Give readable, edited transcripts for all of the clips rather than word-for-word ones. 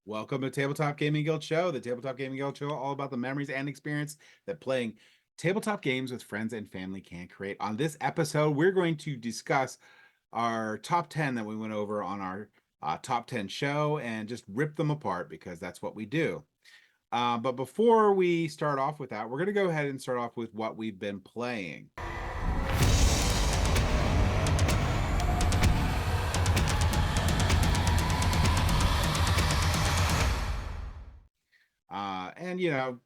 Welcome to Tabletop Gaming Guild Show, the Tabletop Gaming Guild Show, all about the memories and experience that playing tabletop games with friends and family can create. On this episode, we're going to discuss our top 10 that we went over on our top 10 show and just rip them apart because that's what we do. But before we start off with that, we're going to go ahead and start off with what we've been playing. And I'm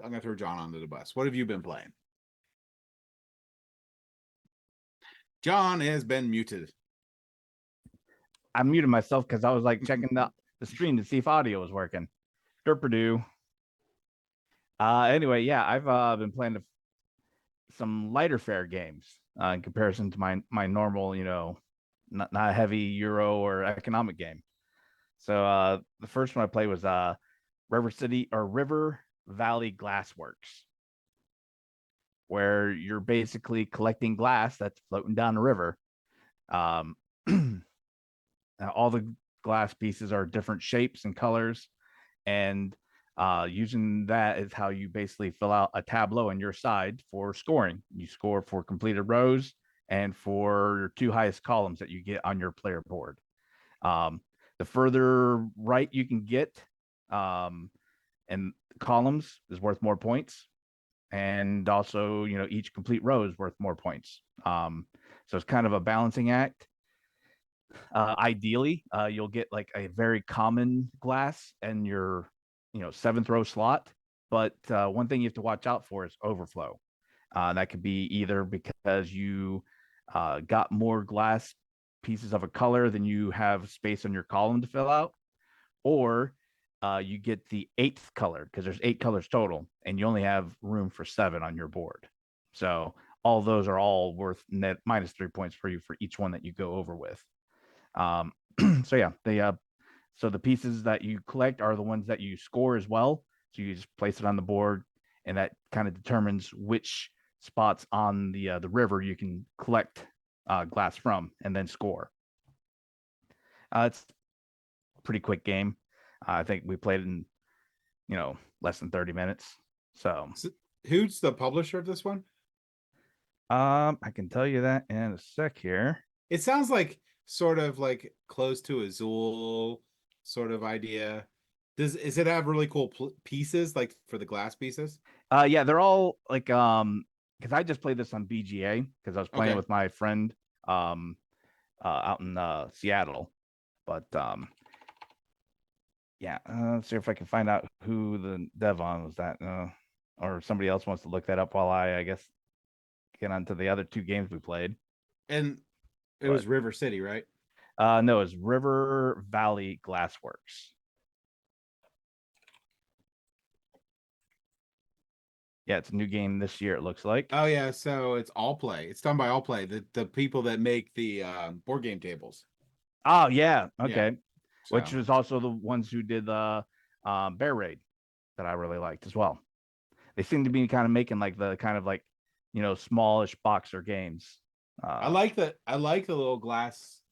gonna throw John under the bus. What have you been playing? John has been muted. I muted myself because I was like checking the stream to see if audio was working. Derperdoo. Anyway, yeah, I've been playing some lighter fare games in comparison to my normal, not a heavy Euro or economic game. So the first one I played was River Valley Glassworks, where you're basically collecting glass that's floating down the river. Um, all the glass pieces are different shapes and colors, and using that is how you basically fill out a tableau on your side for scoring. You score for completed rows and for your two highest columns that you get on your player board. The further right you can get, and columns is worth more points, and also each complete row is worth more points. So it's kind of a balancing act. Ideally, you'll get like a very common glass in your seventh row slot, but one thing you have to watch out for is overflow. That could be either because you got more glass pieces of a color than you have space on your column to fill out, or you get the eighth color because there's 8 colors total, and you only have room for 7 on your board. So all those are all worth net minus 3 points for you for each one that you go over with. Um, so yeah, the pieces that you collect are the ones that you score as well. So you just place it on the board, and that kind of determines which spots on the river you can collect glass from and then score. It's a pretty quick game. I think we played it in less than 30 minutes. So who's the publisher of this one? I can tell you that in a sec here. It sounds like sort of like close to a Zool sort of idea. Is it have really cool pieces like for the glass pieces? Yeah, they're all like because I just played this on BGA because I was playing with my friend out in Seattle. But yeah, let's see if I can find out who the dev on was that, or somebody else wants to look that up while I guess get on to the other 2 games we played. And it was River City, right? No, it's River Valley Glassworks. Yeah, it's a new game this year, it looks like. Oh yeah, so it's All Play. It's done by All Play, the people that make the board game tables. Oh yeah, okay. Yeah, so. Which was also the ones who did the Bear Raid that I really liked as well. They seem to be kind of making like the kind of like smallish boxer games. I like the little glass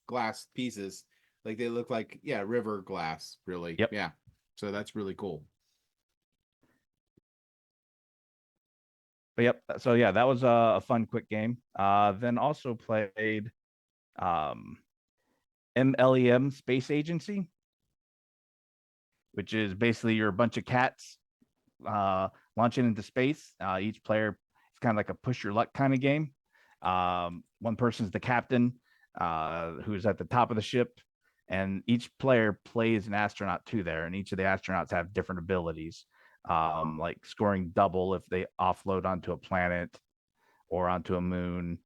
pieces. Like they look like river glass, really. Yep. Yeah. So that's really cool. But yep. So yeah, that was a fun quick game. Then also played MLEM Space Agency, which is basically you're a bunch of cats launching into space. Each player, it's kind of like a push your luck kind of game. One person's the captain, who's at the top of the ship, and each player plays an astronaut too there, and each of the astronauts have different abilities, like scoring double if they offload onto a planet or onto a moon.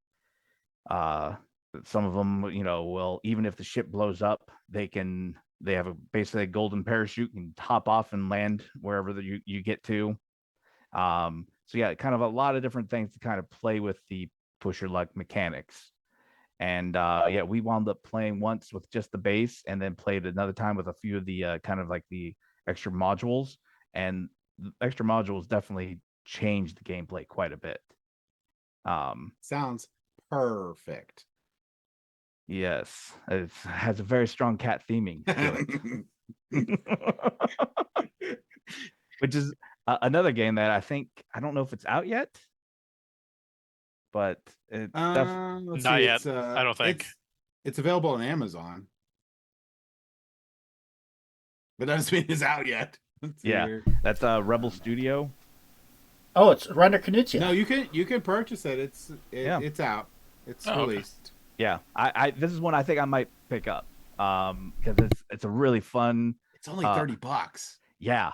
Some of them, will, even if the ship blows up, they have basically a golden parachute and hop off and land wherever you get to. So yeah, kind of a lot of different things to kind of play with the push your luck mechanics. And yeah, we wound up playing once with just the base, and then played another time with a few of the kind of like the extra modules. And the extra modules definitely changed the gameplay quite a bit. Sounds perfect. Yes, it has a very strong cat theming to it. Which is another game that I don't know if it's out yet, but it's definitely Let's Not see. yet. I don't think. It's available on Amazon, but that doesn't mean it's out yet. Let's see yeah. here. That's Rebel Studio. Oh, it's Reiner Knizia. No, you can purchase it. It's out. It's Oh, okay. released. Yeah, I this is one I think I might pick up because it's a really fun. It's only $30. Yeah,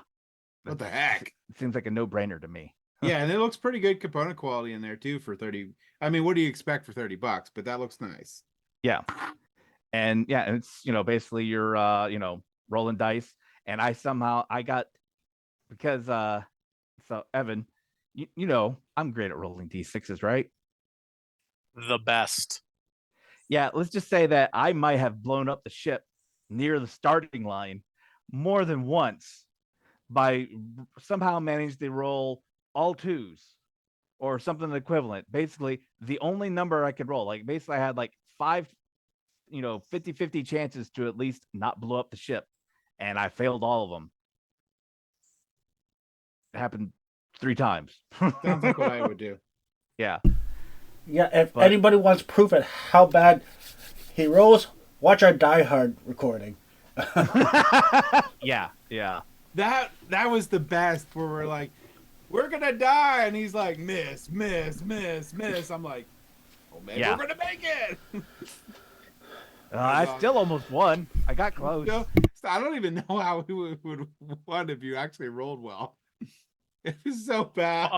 What the heck? it seems like a no-brainer to me. Yeah, and it looks pretty good component quality in there too for 30. I mean, what do you expect for $30? But that looks nice. Yeah, and it's basically you're rolling dice, and I got because so Evan, I'm great at rolling d6s, right? The best. Yeah, let's just say that I might have blown up the ship near the starting line more than once by somehow managed to roll all twos or something equivalent. Basically, the only number I could roll, like basically I had like 5, 50-50 chances to at least not blow up the ship, and I failed all of them. It happened 3 times. Sounds like what I would do. Yeah. Yeah, if anybody wants proof at how bad he rolls, watch our Die Hard recording. Yeah. That was the best where we're like, we're gonna die, and he's like, miss. I'm like, oh man, Yeah. we're gonna make it. I still almost won. I got close. I don't even know how we would won if you actually rolled well. It was so bad.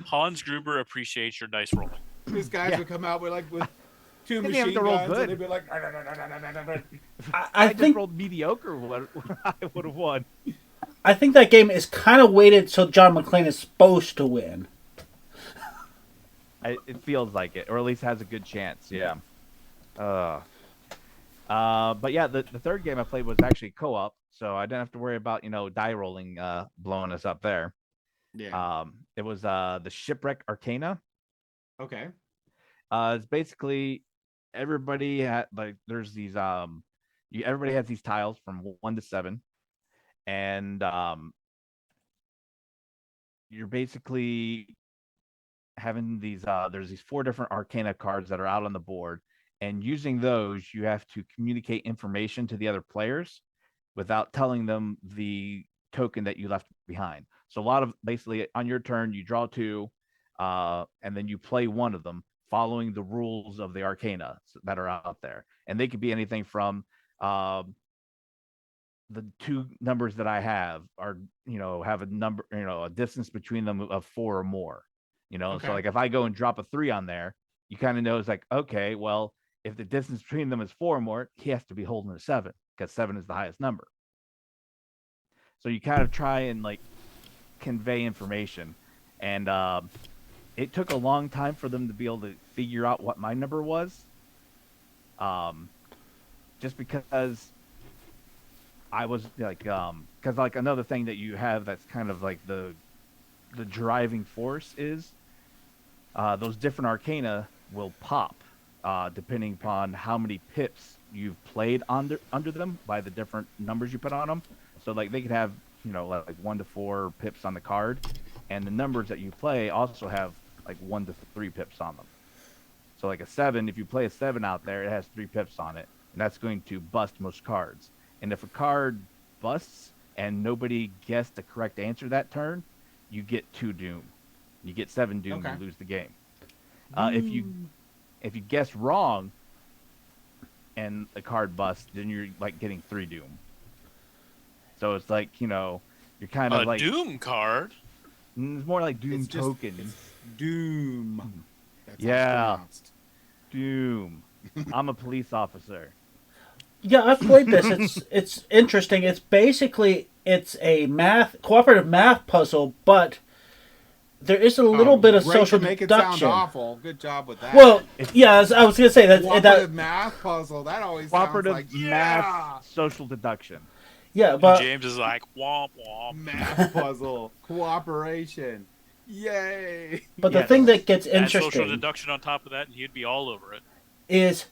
Hans Gruber appreciates your dice rolling. These guys would come out with 2 Didn't have machine to roll guns, good. and they'd be like, I just think rolled mediocre. I would have won. I think that game is kind of weighted so John McClane is supposed to win. It feels like it, or at least has a good chance. Yeah. But yeah, the third game I played was actually co-op, so I didn't have to worry about die rolling blowing us up there. yeah, It was the Shipwreck Arcana. okay, It's basically everybody there's these everybody has these tiles from 1 to 7, and you're basically having these there's these 4 different Arcana cards that are out on the board, and using those you have to communicate information to the other players without telling them the token that you left behind. So a lot of basically on your turn you draw 2, and then you play one of them following the rules of the Arcana that are out there, and they could be anything from the 2 numbers that I have are have a number, a distance between them of 4 or more. Okay. So like if I go and drop a 3 on there, you kind of know it's like, okay, well, if the distance between them is 4 or more, he has to be holding a 7 because 7 is the highest number. So you kind of try and like convey information, and it took a long time for them to be able to figure out what my number was, just because I was like, because like another thing that you have that's kind of like the driving force is those different Arcana will pop depending upon how many pips you've played under them by the different numbers you put on them. So like they could have like 1 to 4 pips on the card, and the numbers that you play also have like 1 to 3 pips on them. So like a 7, if you play a 7 out there, it has 3 pips on it, and that's going to bust most cards. And if a card busts and nobody guessed the correct answer that turn, you get 2 doom. You get 7 doom. Okay. You lose the game. If you guess wrong and the card busts, then you're like getting 3 doom. So it's like you're kind of like Doom card. It's more like doom It's just- token. it's Doom. That's how it's Yeah. pronounced. Doom. I'm a police officer. Yeah, I've played this. It's interesting. It's basically a cooperative math puzzle, but there is a little bit of Great social to make deduction. it sound awful. Good job with that. Well, yeah, I was gonna say that. cooperative math puzzle. That always Cooperative sounds like math social deduction. Yeah, but James is like womp womp. math puzzle cooperation. Yay! but the Yes. thing that gets Add social interesting deduction on top of that, and he'd be all over it. is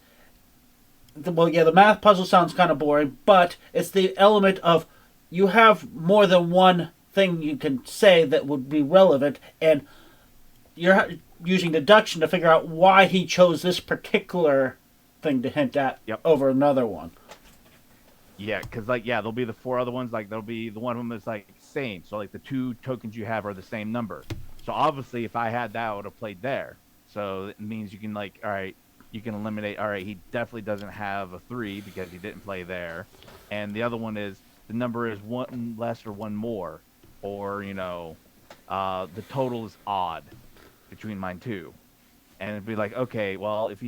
well, yeah, the math puzzle sounds kind of boring, but it's the element of you have more than one thing you can say that would be relevant, and you're using deduction to figure out why he chose this particular thing to hint at Yep. over another one. Yeah, because like there'll be the four other ones. Like there'll be the one of them that's like same. So like the two tokens you have are the same number. So obviously, if I had that, I would have played there. So it means you can like, all right, you can eliminate. All right, he definitely doesn't have a 3 because he didn't play there. And the other one is the number is one less or one more, or the total is odd between mine two. And it'd be like, okay, well, if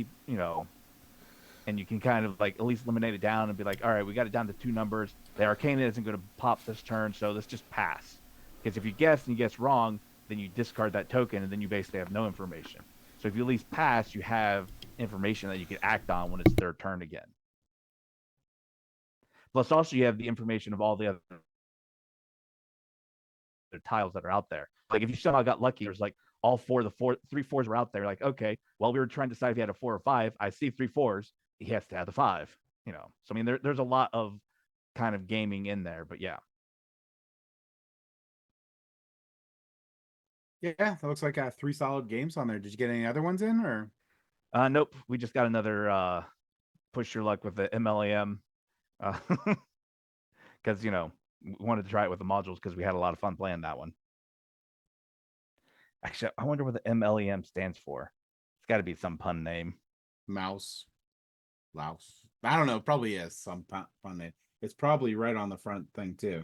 and you can kind of like at least eliminate it down and be like, all right, we got it down to 2 numbers. The Arcana isn't going to pop this turn, so let's just pass. Because if you guess and you guess wrong, then you discard that token, and then you basically have no information. So if you at least pass, you have information that you can act on when it's their turn again. Plus, also you have the information of all the other tiles that are out there. Like if you somehow got lucky, there's like all three fours were out there. Like, okay, well, we were trying to decide if he had a 4 or 5. I see 3 4s. He has to have the 5. So I mean, there's a lot of kind of gaming in there, but yeah. Yeah, that looks like 3 solid games on there. Did you get any other ones in, or? Nope. We just got another push your luck with the MLAM. Because we wanted to try it with the modules because we had a lot of fun playing that one. Actually, I wonder what the MLEM stands for. It's got to be some pun name. Mouse. Louse. I don't know. Probably is some fun name. It's probably right on the front thing too.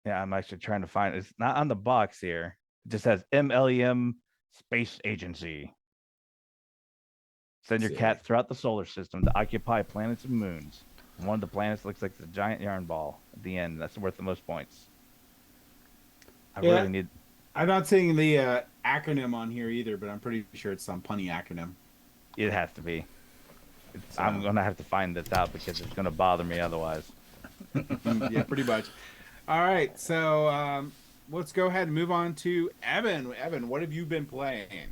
Yeah, I'm actually trying to find it. It's not on the box here. It just says MLEM Space Agency. Send your cats throughout the solar system to occupy planets and moons. And one of the planets looks like a giant yarn ball at the end. That's worth the most points. I really need. I'm not seeing the acronym on here either, but I'm pretty sure it's some punny acronym. It has to be. I'm gonna have to find this out because it's gonna bother me otherwise. Yeah, pretty much. All right, so let's go ahead and move on to Evan. Evan, what have you been playing?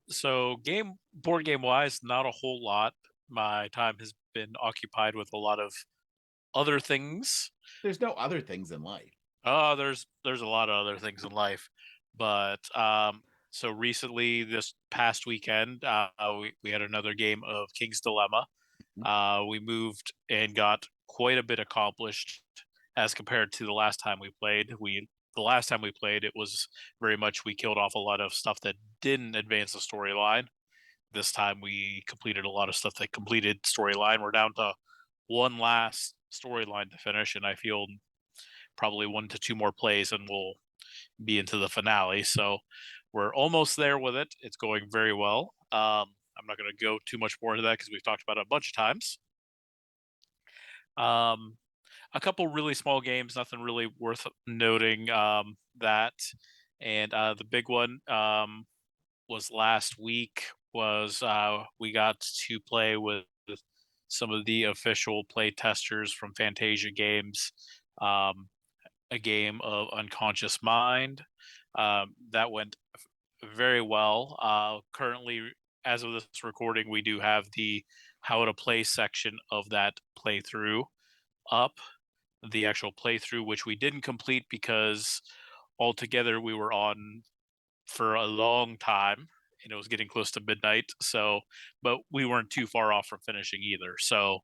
So board game wise, not a whole lot. My time has been occupied with a lot of other things. There's no other things in life. There's a lot of other things in life, but so recently, this past weekend, we had another game of King's Dilemma. We moved and got quite a bit accomplished as compared to the last time we played. The last time we played, it was very much we killed off a lot of stuff that didn't advance the storyline. This time we completed a lot of stuff that completed storyline. We're down to one last storyline to finish, and I feel probably 1 to 2 more plays and we'll be into the finale. So we're almost there with it. It's going very well. I'm not going to go too much more into that because we've talked about it a bunch of times. A couple really small games, nothing really worth noting. That and the big one was last week. We got to play with some of the official play testers from Fantasia Games. A game of Unconscious Mind that went very well. Currently, as of this recording, we do have the how to play section of that playthrough up. The actual playthrough, which we didn't complete because altogether we were on for a long time and it was getting close to midnight. So, but we weren't too far off from finishing either. So,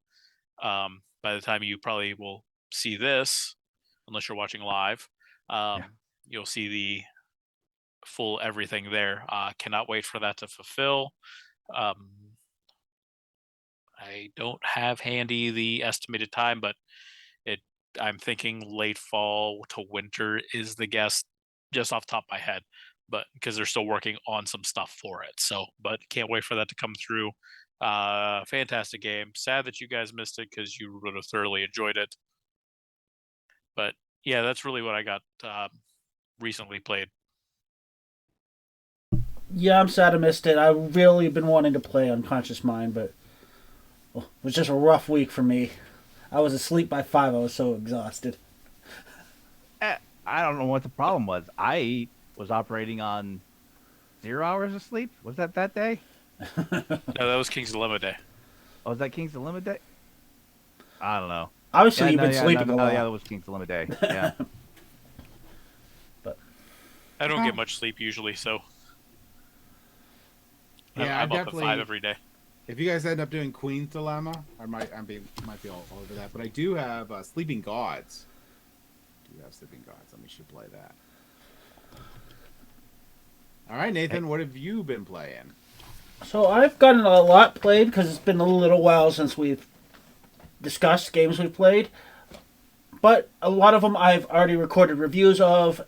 by the time you probably will see this, unless you're watching live, you'll see the full everything there. Cannot wait for that to fulfill. I don't have handy the estimated time, but I'm thinking late fall to winter is the guess, just off the top of my head. But because they're still working on some stuff for it, so but can't wait for that to come through. Fantastic game. Sad that you guys missed it because you would have thoroughly enjoyed it. But yeah, that's really what I got recently played. Yeah, I'm sad I missed it. I've really been wanting to play Unconscious Mind, but it was just a rough week for me. I was asleep by 5. I was so exhausted. I don't know what the problem was. I was operating on 0 hours of sleep. Was that day? No, that was King's Dilemma Day. Oh, is that King's Dilemma Day? I don't know. Obviously, Yeah, you've no, been yeah, sleeping no, a no, lot. yeah, that was King's Dilemma Day. Yeah. But I don't Huh. get much sleep usually, so Yeah, I'm I up at 5 definitely. every day. If you guys end up doing Queen's Dilemma, might be all over that. But I do have Sleeping Gods. Do have Sleeping Gods? Let me should play that. All right, Nathan, what have you been playing? so I've gotten a lot played because it's been a little while since we've discussed games we've played. But a lot of them I've already recorded reviews of.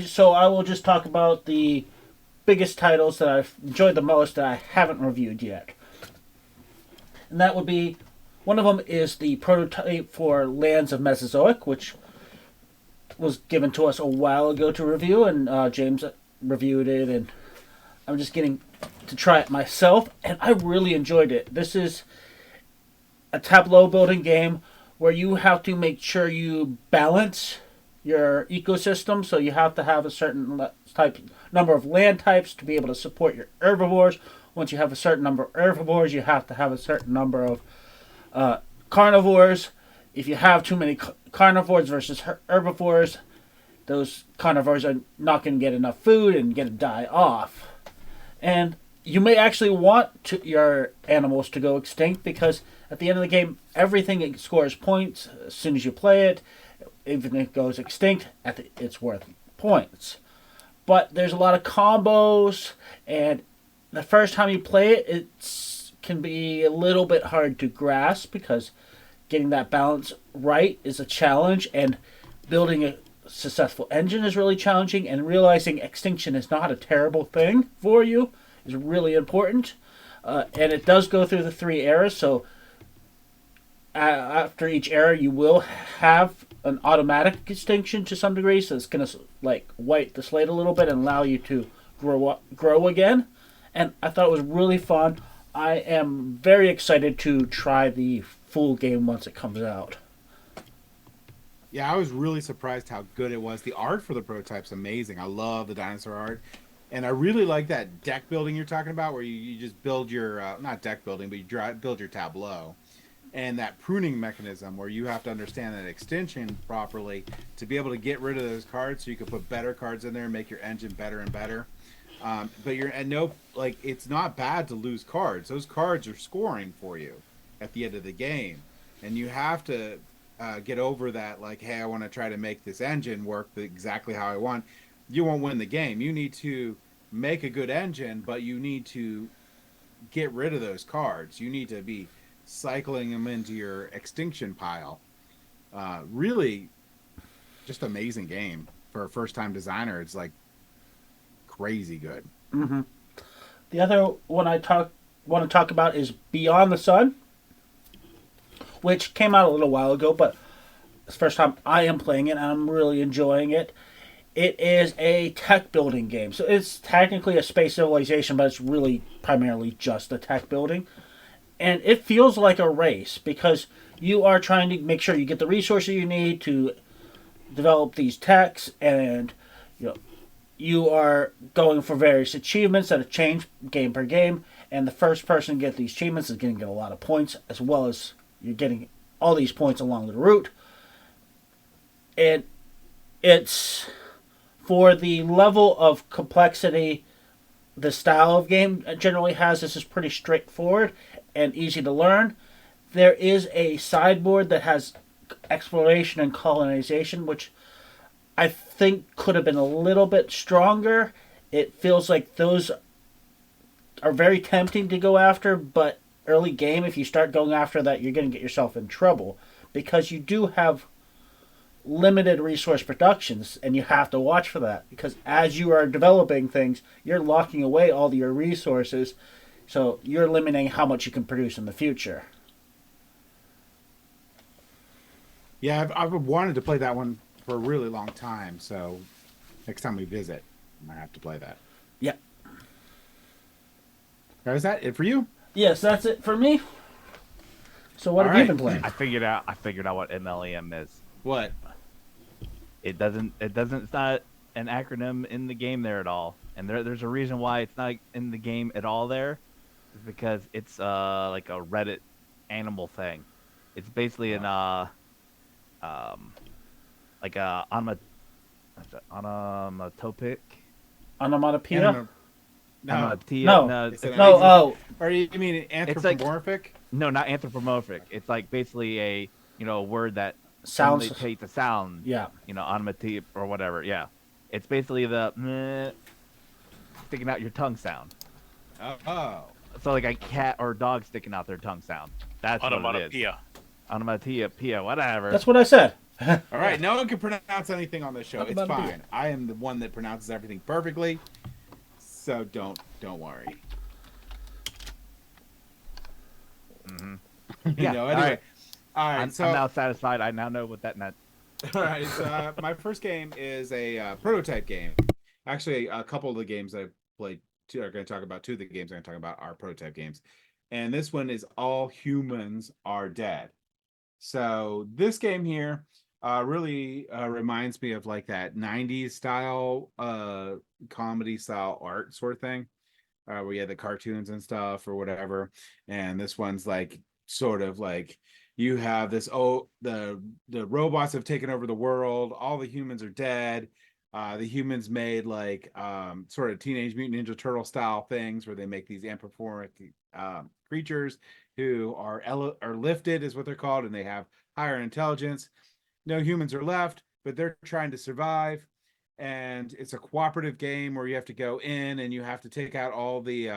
So I will just talk about the biggest titles that I've enjoyed the most that I haven't reviewed yet. And that would be one of them is the prototype for Lands of Mesozoic, which was given to us a while ago to review, and James reviewed it, and I'm just getting to try it myself, and I really enjoyed it. This is a tableau building game where you have to make sure you balance your ecosystem, so you have to have a certain number of land types to be able to support your herbivores. Once you have a certain number of herbivores, you have to have a certain number of carnivores. If you have too many carnivores versus herbivores, those carnivores are not going to get enough food and going to die off. And you may actually want your animals to go extinct because at the end of the game, everything scores points as soon as you play it. Even if it goes extinct, it's worth points. But there's a lot of combos, and the first time you play it, it can be a little bit hard to grasp because getting that balance right is a challenge, and building a successful engine is really challenging, and realizing extinction is not a terrible thing for you is really important. And it does go through the 3 eras, so after each era you will have an automatic extinction to some degree, so it's going to wipe the slate a little bit and allow you to grow again. And I thought it was really fun. I am very excited to try the full game once it comes out. Yeah, I was really surprised how good it was. The art for the prototype's amazing. I love the dinosaur art. And I really like that deck building you're talking about, where you just build your, not deck building, but you build your tableau. And that pruning mechanism where you have to understand that extension properly to be able to get rid of those cards so you can put better cards in there and make your engine better and better. But it's not bad to lose cards. Those cards are scoring for you at the end of the game. And you have to get over that, hey, I want to try to make this engine work exactly how I want. You won't win the game. You need to make a good engine, but you need to get rid of those cards. You need to be cycling them into your extinction pile. Really just amazing game for a first-time designer. It's crazy good. Mm-hmm. The other one want to talk about is Beyond the Sun, which came out a little while ago, but it's the first time I am playing it, and I'm really enjoying it. It is a tech building game, so it's technically a space civilization, but it's really primarily just a tech building. And it feels like a race because you are trying to make sure you get the resources you need to develop these techs, and you are going for various achievements that have changed game per game, and the first person to get these achievements is going to get a lot of points, as well as you're getting all these points along the route. And it's, for the level of complexity the style of game generally has, this is pretty straightforward and easy to learn. There is a sideboard that has exploration and colonization, which I think could have been a little bit stronger. It feels like those are very tempting to go after, but early game, if you start going after that, you're going to get yourself in trouble because you do have limited resource productions, and you have to watch for that because as you are developing things, you're locking away all your resources, so you're limiting how much you can produce in the future. Yeah, I've wanted to play that one for a really long time, so next time we visit, I might have to play that. Yeah. Is that it for you? Yes, that's it for me. So what All have you right. been playing? I figured out what MLEM is. What? It's not an acronym in the game there at all. And there's a reason why it's not in the game at all there. is because it's like a Reddit animal thing. It's basically an like a onomatopic Onomatopoeia? Anima- no, onomatopoeia. No. No, it's it's an like No, oh. Or you mean It's like- anthropomorphic? no, not anthropomorphic. It's like basically a a word that Sounds. imitates a sound. Yeah. Onomatopoeia or whatever. Yeah, it's basically the meh, sticking out your tongue sound. Oh, So like a cat or dog sticking out their tongue sound. That's what it is. Onomatopoeia. Onomatopoeia, whatever. That's what I said. all right. No one can pronounce anything on this show. Talk It's about it. fine. I am the one that pronounces everything perfectly, so don't worry. Mm-hmm. You Yeah, know, all anyway. right. All right. I'm So now satisfied. I now know what that meant. all right. So, my first game is a prototype game. Actually, a couple of the games I played are going to talk about. Two of the games I'm going to talk about are prototype games, and this one is All Humans Are Dead. So this game here really reminds me of like that 90s style comedy style art sort of thing, where you had the cartoons and stuff or whatever. And this one's like sort of like you have this the robots have taken over the world, all the humans are dead. The humans made like sort of Teenage Mutant Ninja Turtle style things where they make these anthropomorphic creatures who are lifted is what they're called, and they have higher intelligence. No humans are left, but they're trying to survive. And it's a cooperative game where you have to go in and you have to take out all the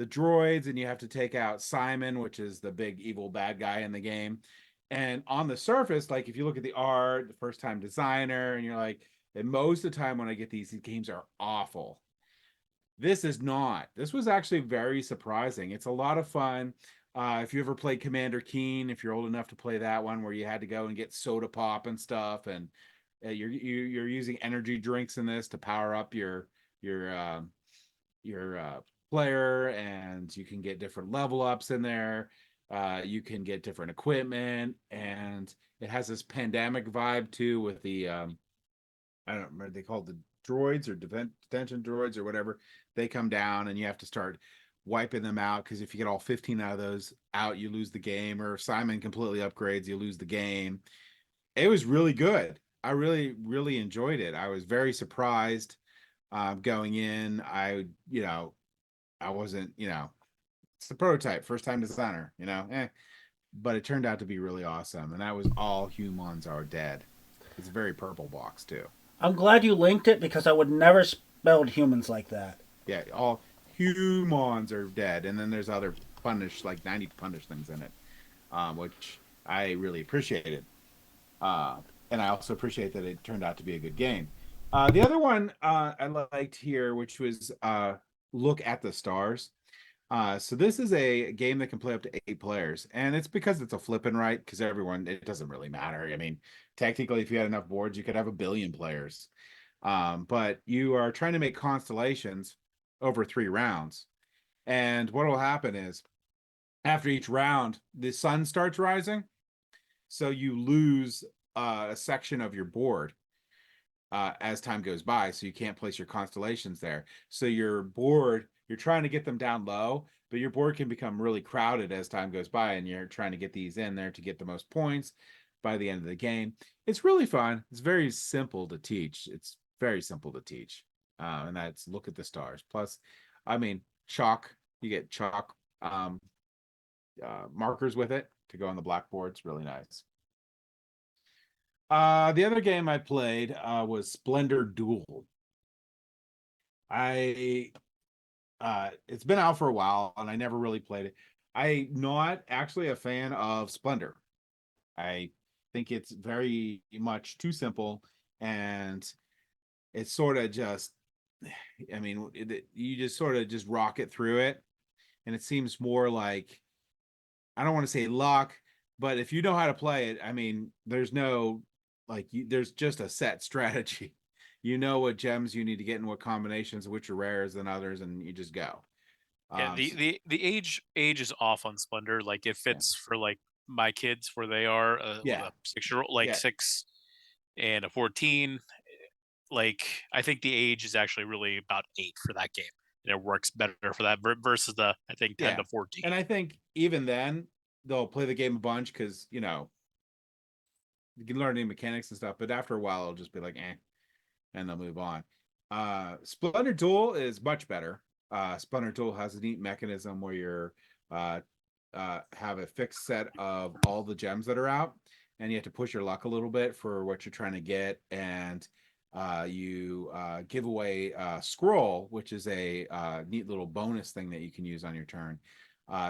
droids, and you have to take out Simon, which is the big evil bad guy in the game. And on the surface, like if you look at the art, the first time designer, and you're like, and most of the time when I get these games are awful. This is not. This was actually very surprising. It's a lot of fun. If you ever played Commander Keen, if you're old enough to play that one, where you had to go and get soda pop and stuff, and you're using energy drinks in this to power up your player, and you can get different level ups in there. You can get different equipment, and it has this pandemic vibe too with the I don't remember, they called the droids or detention droids or whatever. They come down and you have to start wiping them out, because if you get all 15 out of those out, you lose the game. Or if Simon completely upgrades, you lose the game. It was really good. I really, really enjoyed it. I was very surprised going in. I wasn't, it's the prototype, first time designer, but it turned out to be really awesome. And that was All Humans Are Dead. It's a very purple box too. I'm glad you linked it because I would never spelled humans like that. Yeah, all humans are dead, and then there's other punish, like 90 punish things in it, which I really appreciated. And I also appreciate that it turned out to be a good game. The other one I liked here, which was Look at the Stars. So this is a game that can play up to 8 players, and it's because it's a flip and right, because it doesn't really matter. I mean, technically, if you had enough boards, you could have 1 billion players. But you are trying to make constellations over 3 rounds. And what will happen is after each round, the sun starts rising. So you lose a section of your board as time goes by. So you can't place your constellations there. So your board, you're trying to get them down low, but your board can become really crowded as time goes by. And you're trying to get these in there to get the most points by the end of the game. It's really fun. It's very simple to teach. It's very simple to teach. And that's Look at the Stars. Plus, I mean, chalk, you get chalk markers with it to go on the blackboard. It's really nice. The other game I played was Splendor Duel. It's been out for a while and I never really played it. I'm not actually a fan of Splendor. I think it's very much too simple, and it's sort of just, I mean, you just sort of just rocket through it, and it seems more like, I don't want to say luck, but if you know how to play it, I mean, there's no there's just a set strategy. You know what gems you need to get and what combinations, which are rarer than others, and you just go. Yeah, the age is off on Splendor. Like if it's for like my kids where they are with Yeah. a 6-year-old, like Yeah. 6 and a 14, like I think the age is actually really about 8 for that game. and it works better for that versus the I think 10 to 14. And I think even then they'll play the game a bunch because you can learn any mechanics and stuff, but after a while it'll just be like and they'll move on. Splendor Duel is much better. Splendor Duel has a neat mechanism where you're have a fixed set of all the gems that are out, and you have to push your luck a little bit for what you're trying to get, and you give away scroll, which is a neat little bonus thing that you can use on your turn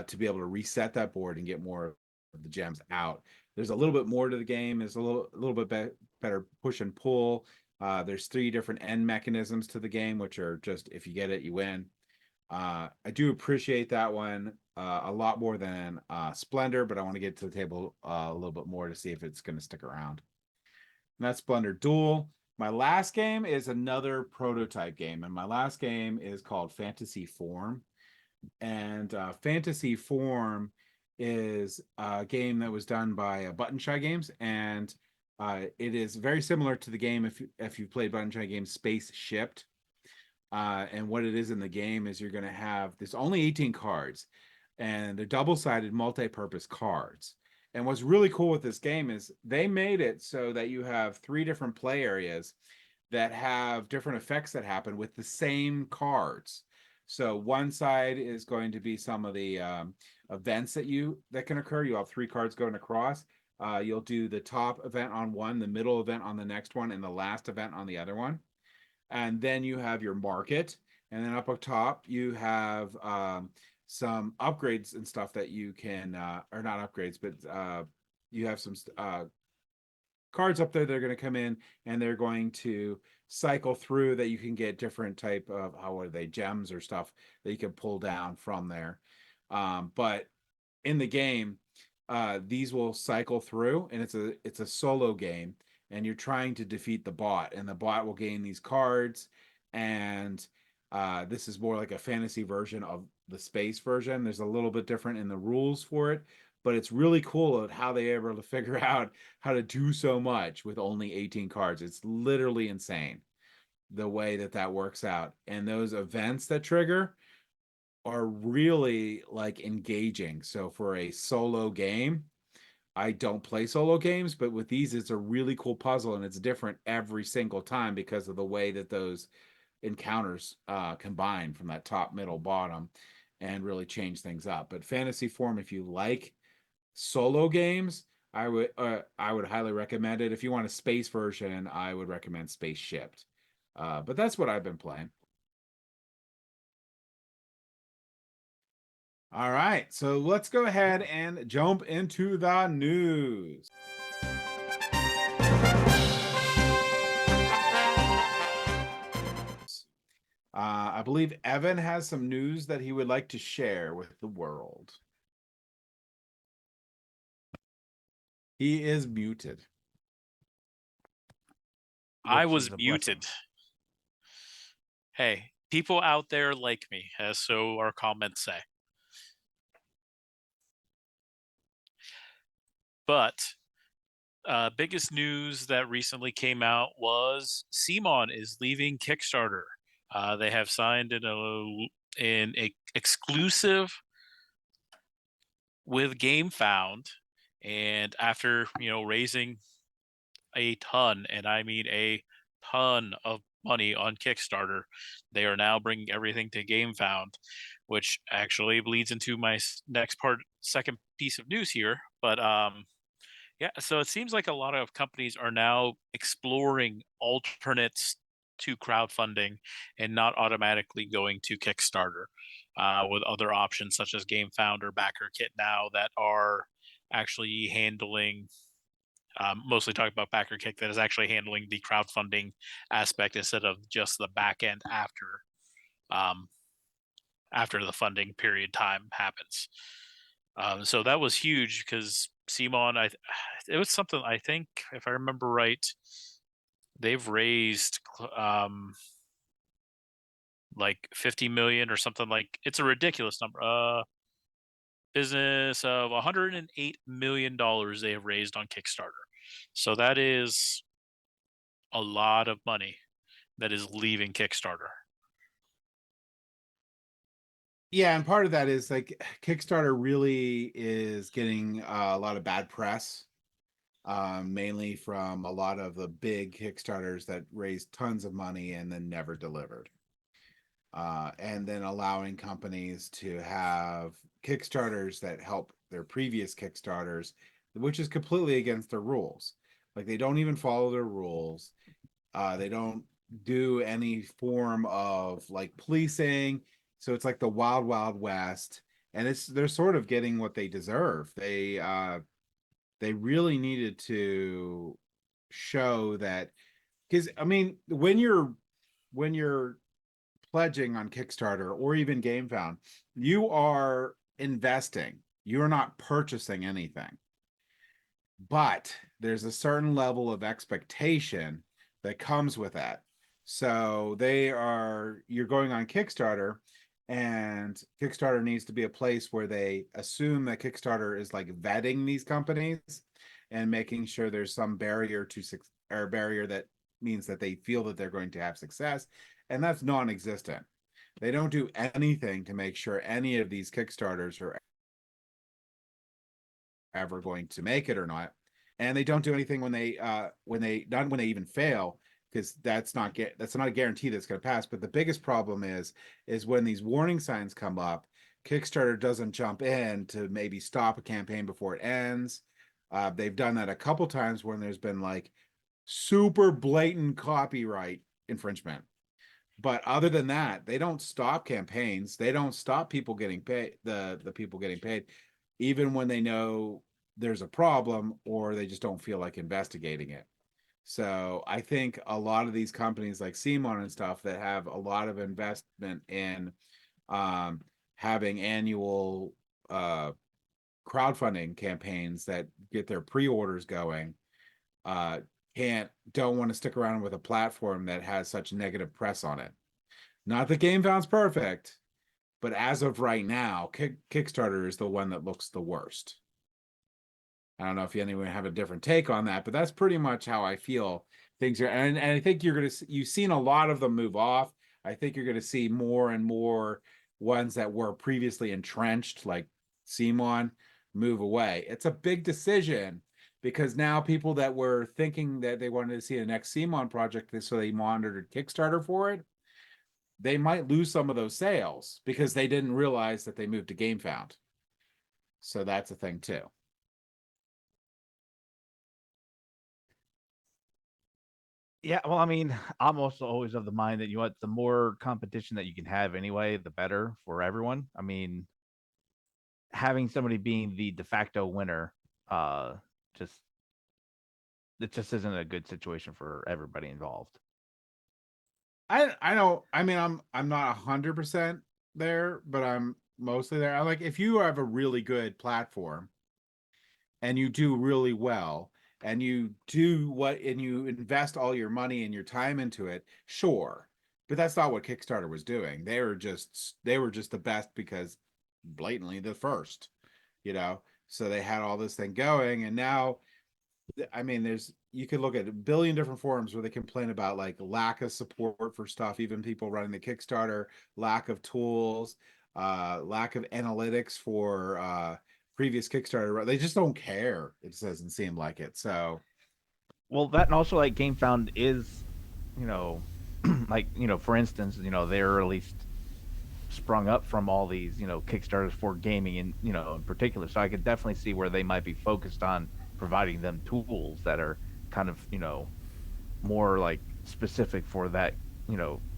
to be able to reset that board and get more of the gems out. There's a little bit more to the game. There's a little bit better push and pull. There's 3 different end mechanisms to the game, which are just if you get it, you win. I do appreciate that one a lot more than Splendor, but I want to get to the table a little bit more to see if it's going to stick around. And that's Splendor Duel. My last game is another prototype game, and my last game is called Fantasy Form. And Fantasy Form is a game that was done by Button Shy Games, and it is very similar to the game if you've played Button Shy Games Space Shipped. And what it is in the game is you're going to have there's only 18 cards, and they're double-sided multi-purpose cards. And what's really cool with this game is they made it so that you have 3 different play areas that have different effects that happen with the same cards. So one side is going to be some of the events that can occur. You have 3 cards going across. You'll do the top event on one, the middle event on the next one, and the last event on the other one. And then you have your market, and then up top you have some upgrades and stuff that you can or not upgrades, but you have some cards up there that are going to come in, and they're going to cycle through that you can get different type of how are they gems or stuff that you can pull down from there. But in the game, these will cycle through, and it's a solo game, and you're trying to defeat the bot, and the bot will gain these cards, and this is more like a fantasy version of the space version. There's a little bit different in the rules for it, but it's really cool at how they were able to figure out how to do so much with only 18 cards. It's literally insane the way that works out, and those events that trigger are really like engaging. So for a solo game, I don't play solo games, but with these, it's a really cool puzzle, and it's different every single time because of the way that those encounters combine from that top, middle, bottom, and really change things up. But Fantasy Form, if you like solo games, I would highly recommend it. If you want a space version, I would recommend Space Shipped. But that's what I've been playing. All right, so let's go ahead and jump into the news. I believe Evan has some news that he would like to share with the world. He is muted. I Which was is a blessing. muted. Hey, people out there like me, as so our comments say. But biggest news that recently came out was CMON is leaving Kickstarter. They have signed an exclusive with GameFound, and after raising a ton, and I mean a ton of money on Kickstarter, they are now bringing everything to GameFound, which actually leads into my second piece of news here. But yeah, so it seems like a lot of companies are now exploring alternates to crowdfunding and not automatically going to Kickstarter with other options such as GameFound or BackerKit now that are actually handling, mostly talking about BackerKit, that is actually handling the crowdfunding aspect instead of just the back end after the funding period time happens. So that was huge because CMON, it was something, I think, if I remember right, they've raised like 50 million or something. Like, it's a ridiculous number. Business of $108 million they have raised on Kickstarter. So that is a lot of money that is leaving Kickstarter. Yeah, and part of that is like Kickstarter really is getting a lot of bad press, mainly from a lot of the big Kickstarters that raised tons of money and then never delivered. And then allowing companies to have Kickstarters that help their previous Kickstarters, which is completely against their rules. Like they don't even follow their rules. They don't do any form of like policing. So it's like the wild, wild west. And they're sort of getting what they deserve. They really needed to show that, because I mean, when you're pledging on Kickstarter or even GameFound, you are investing. You're not purchasing anything. But there's a certain level of expectation that comes with that. So you're going on Kickstarter, and Kickstarter needs to be a place where they assume that Kickstarter is like vetting these companies and making sure there's some barrier or barrier that means that they feel that they're going to have success. And that's non-existent. They don't do anything to make sure any of these Kickstarters are ever going to make it or not. And they don't do anything when they even fail, because that's not a guarantee that's going to pass. But the biggest problem is when these warning signs come up, Kickstarter doesn't jump in to maybe stop a campaign before it ends. They've done that a couple times when there's been like super blatant copyright infringement. But other than that, they don't stop campaigns. They don't stop people getting paid, the people getting paid, even when they know there's a problem or they just don't feel like investigating it. So I think a lot of these companies like CMON and stuff that have a lot of investment in having annual crowdfunding campaigns that get their pre-orders going, uh, don't want to stick around with a platform that has such negative press on it. Not that GameFound's perfect, but as of right now, Kickstarter is the one that looks the worst. I don't know if anyone have a different take on that, but that's pretty much how I feel things are. And I think you've seen a lot of them move off. I think you're gonna see more and more ones that were previously entrenched, like CMON, move away. It's a big decision because now people that were thinking that they wanted to see the next CMON project, so they monitored Kickstarter for it, they might lose some of those sales because they didn't realize that they moved to GameFound. So that's a thing too. Yeah, well, I mean, I'm also always of the mind that the more competition that you can have anyway, the better for everyone. I mean, having somebody being the de facto winner, just it just isn't a good situation for everybody involved. I don't. I mean, I'm not 100% there, but I'm mostly there. I like, if you have a really good platform and you do really well and you invest all your money and your time into it, sure. But that's not what Kickstarter was doing. They were just the best because blatantly the first, you know. So they had all this thing going, and now I mean, you could look at a billion different forums where they complain about like lack of support for stuff, even people running the Kickstarter, lack of tools, lack of analytics for previous Kickstarter. They just don't care. It doesn't seem like it. So Well, that and also like GameFound is, you know, like for instance, they're at least sprung up from all these Kickstarters for gaming and in particular. So I could definitely see where they might be focused on providing them tools that are kind of more like specific for that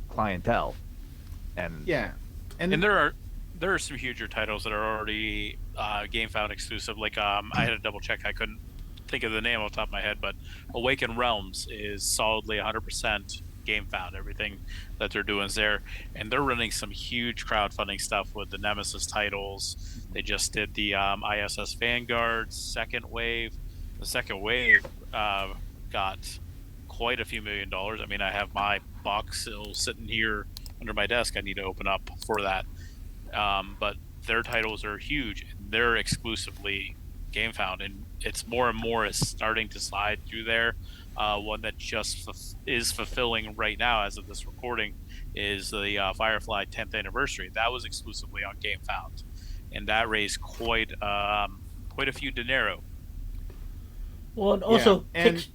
clientele. And yeah, And there are some huger titles that are already GameFound exclusive. Like I had to double check. I couldn't think of the name off the top of my head, but Awaken Realms is solidly 100% GameFound. Everything that they're doing is there, and they're running some huge crowdfunding stuff with the Nemesis titles. They just did the ISS Vanguard second wave. The second wave got quite a few $1 million. I mean, I have my box still sitting here under my desk. I need to open up for that. But their titles are huge. They're exclusively GameFound, and it's more and more is starting to slide through there. One that just is fulfilling right now, as of this recording, is the Firefly 10th anniversary. That was exclusively on GameFound, and that raised quite a few dinero. Well, and Yeah, also and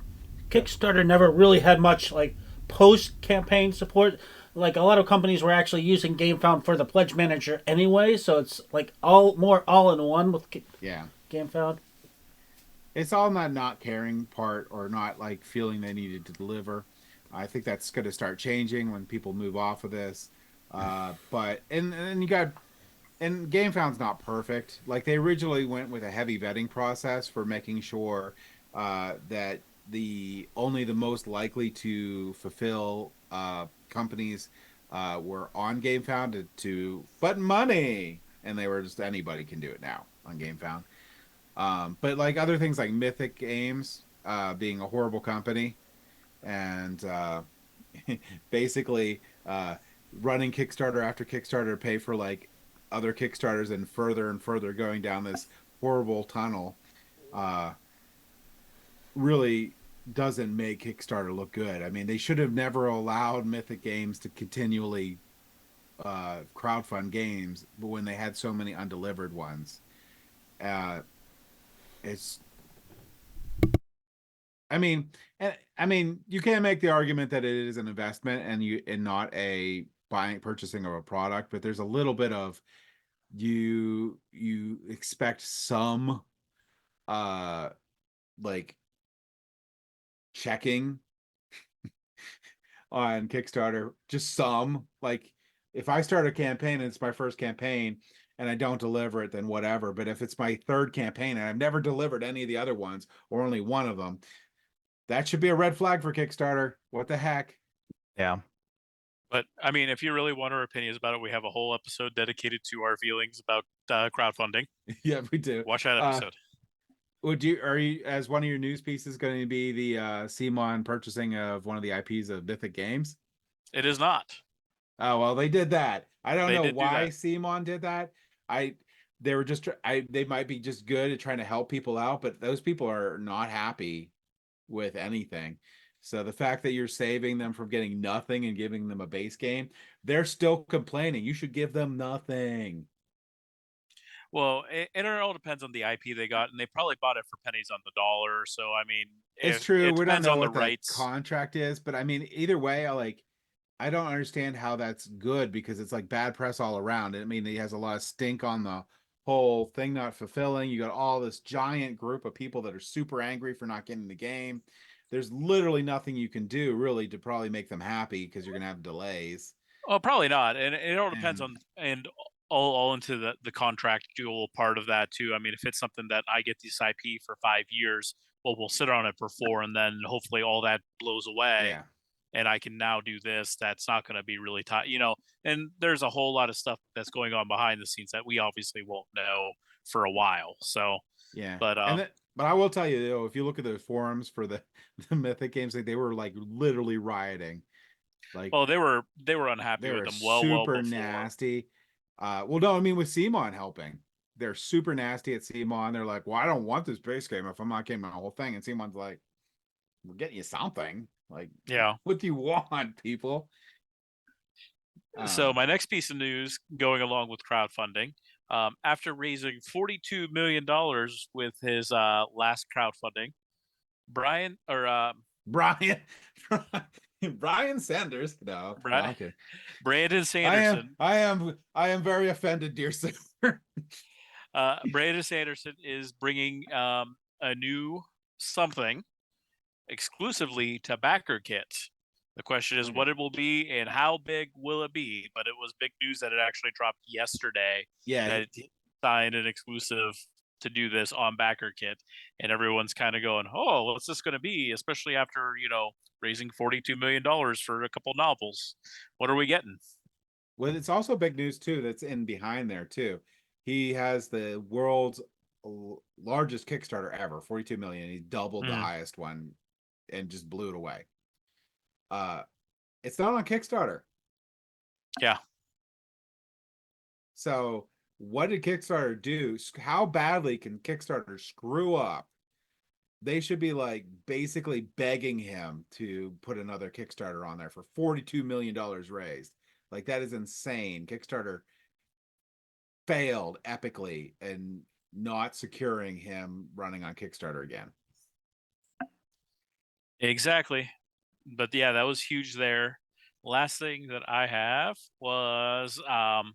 Kickstarter never really had much like post campaign support. Like a lot of companies were actually using GameFound for the pledge manager anyway, so it's like all in one with yeah, GameFound. it's all not caring part or not like feeling they needed to deliver. I think that's going to start changing when people move off of this. But and you got and GameFound's not perfect. Like they originally went with a heavy vetting process for making sure that the most likely to fulfill companies were on GameFound but money, and they were just anybody can do it now on GameFound. But like other things like Mythic Games being a horrible company and basically running Kickstarter after Kickstarter to pay for like other Kickstarters and further going down this horrible tunnel uh, really doesn't make Kickstarter look good. I mean, they should have never allowed Mythic Games to continually crowdfund games, but when they had so many undelivered ones, uh, it's I mean, you can make the argument that it is an investment and not a purchasing of a product, but there's a little bit of you expect some uh like checking on Kickstarter, just some. Like if I start a campaign and it's my first campaign and I don't deliver it, then whatever. But if it's my third campaign and I've never delivered any of the other ones or only one of them, that should be a red flag for Kickstarter. What the heck? Yeah. But I mean, if you really want our opinions about it, we have a whole episode dedicated to our feelings about crowdfunding. Yeah, we do. Watch that episode. Are you, as one of your news pieces, going to be the CMON purchasing of one of the IPs of Mythic Games? It is not. Oh well, they did that. I don't They know did do why that. CMON did that. They were just they might be just good at trying to help people out, but those people are not happy with anything. So the fact that you're saving them from getting nothing and giving them a base game, they're still complaining. You should give them nothing. Well, it all depends on the IP they got, and they probably bought it for pennies on the dollar. So I mean, It's if true. it We don't depends know on the what the rights. contract is, but I mean, either way, I don't understand how that's good because it's like bad press all around. I mean, he has a lot of stink on the whole thing not fulfilling. You got all this giant group of people that are super angry for not getting the game. There's literally nothing you can do really to probably make them happy because you're gonna have delays. Oh, probably not, and it all depends And on and all into the contractual part of that too. I mean, if it's something that I get this IP for 5 years, well, we'll sit on it for 4, and then hopefully all that blows away, yeah, and I can now do this. That's not going to be really tight, you know. And there's a whole lot of stuff that's going on behind the scenes that we obviously won't know for a while. So, yeah. but But I will tell you though, if you look at the forums for the the Mythic games, like they were like literally rioting. Like well, they were unhappy they with were them well super before. nasty. Well, no, I mean with CMON helping, they're super nasty at CMON. They're like, "Well, I don't want this base game if I'm not getting my whole thing." And CMON's like, "We're getting you something. Like, Yeah. what do you want, people?" So my next piece of news, going along with crowdfunding, after raising $42 million with his last crowdfunding, Brian or Brian, Brian Sanders. No, Bra- okay. Brandon Sanderson, I am very offended, dear sir. Brandon Sanderson is bringing a new something exclusively to backer kits. The question is Okay. what it will be and how big will it be? But it was big news that it actually dropped yesterday Yeah, that he signed an exclusive to do this on backer kit, and everyone's kind of going, "Oh, what's this going to be?" Especially after raising $42 million for a couple novels. What are we getting? well, it's also big news too. That's in behind there too. He has the world's largest Kickstarter ever, 42 million. He doubled the Mm, highest one and just blew it away. Uh, it's not on Kickstarter. yeah. So what did Kickstarter do? How badly can Kickstarter screw up they should be like basically begging him to put another Kickstarter on there for $42 million raised. Like, that is insane. Kickstarter failed epically in not securing him running on Kickstarter again. Exactly. But yeah, that was huge there. Last thing that I have was, and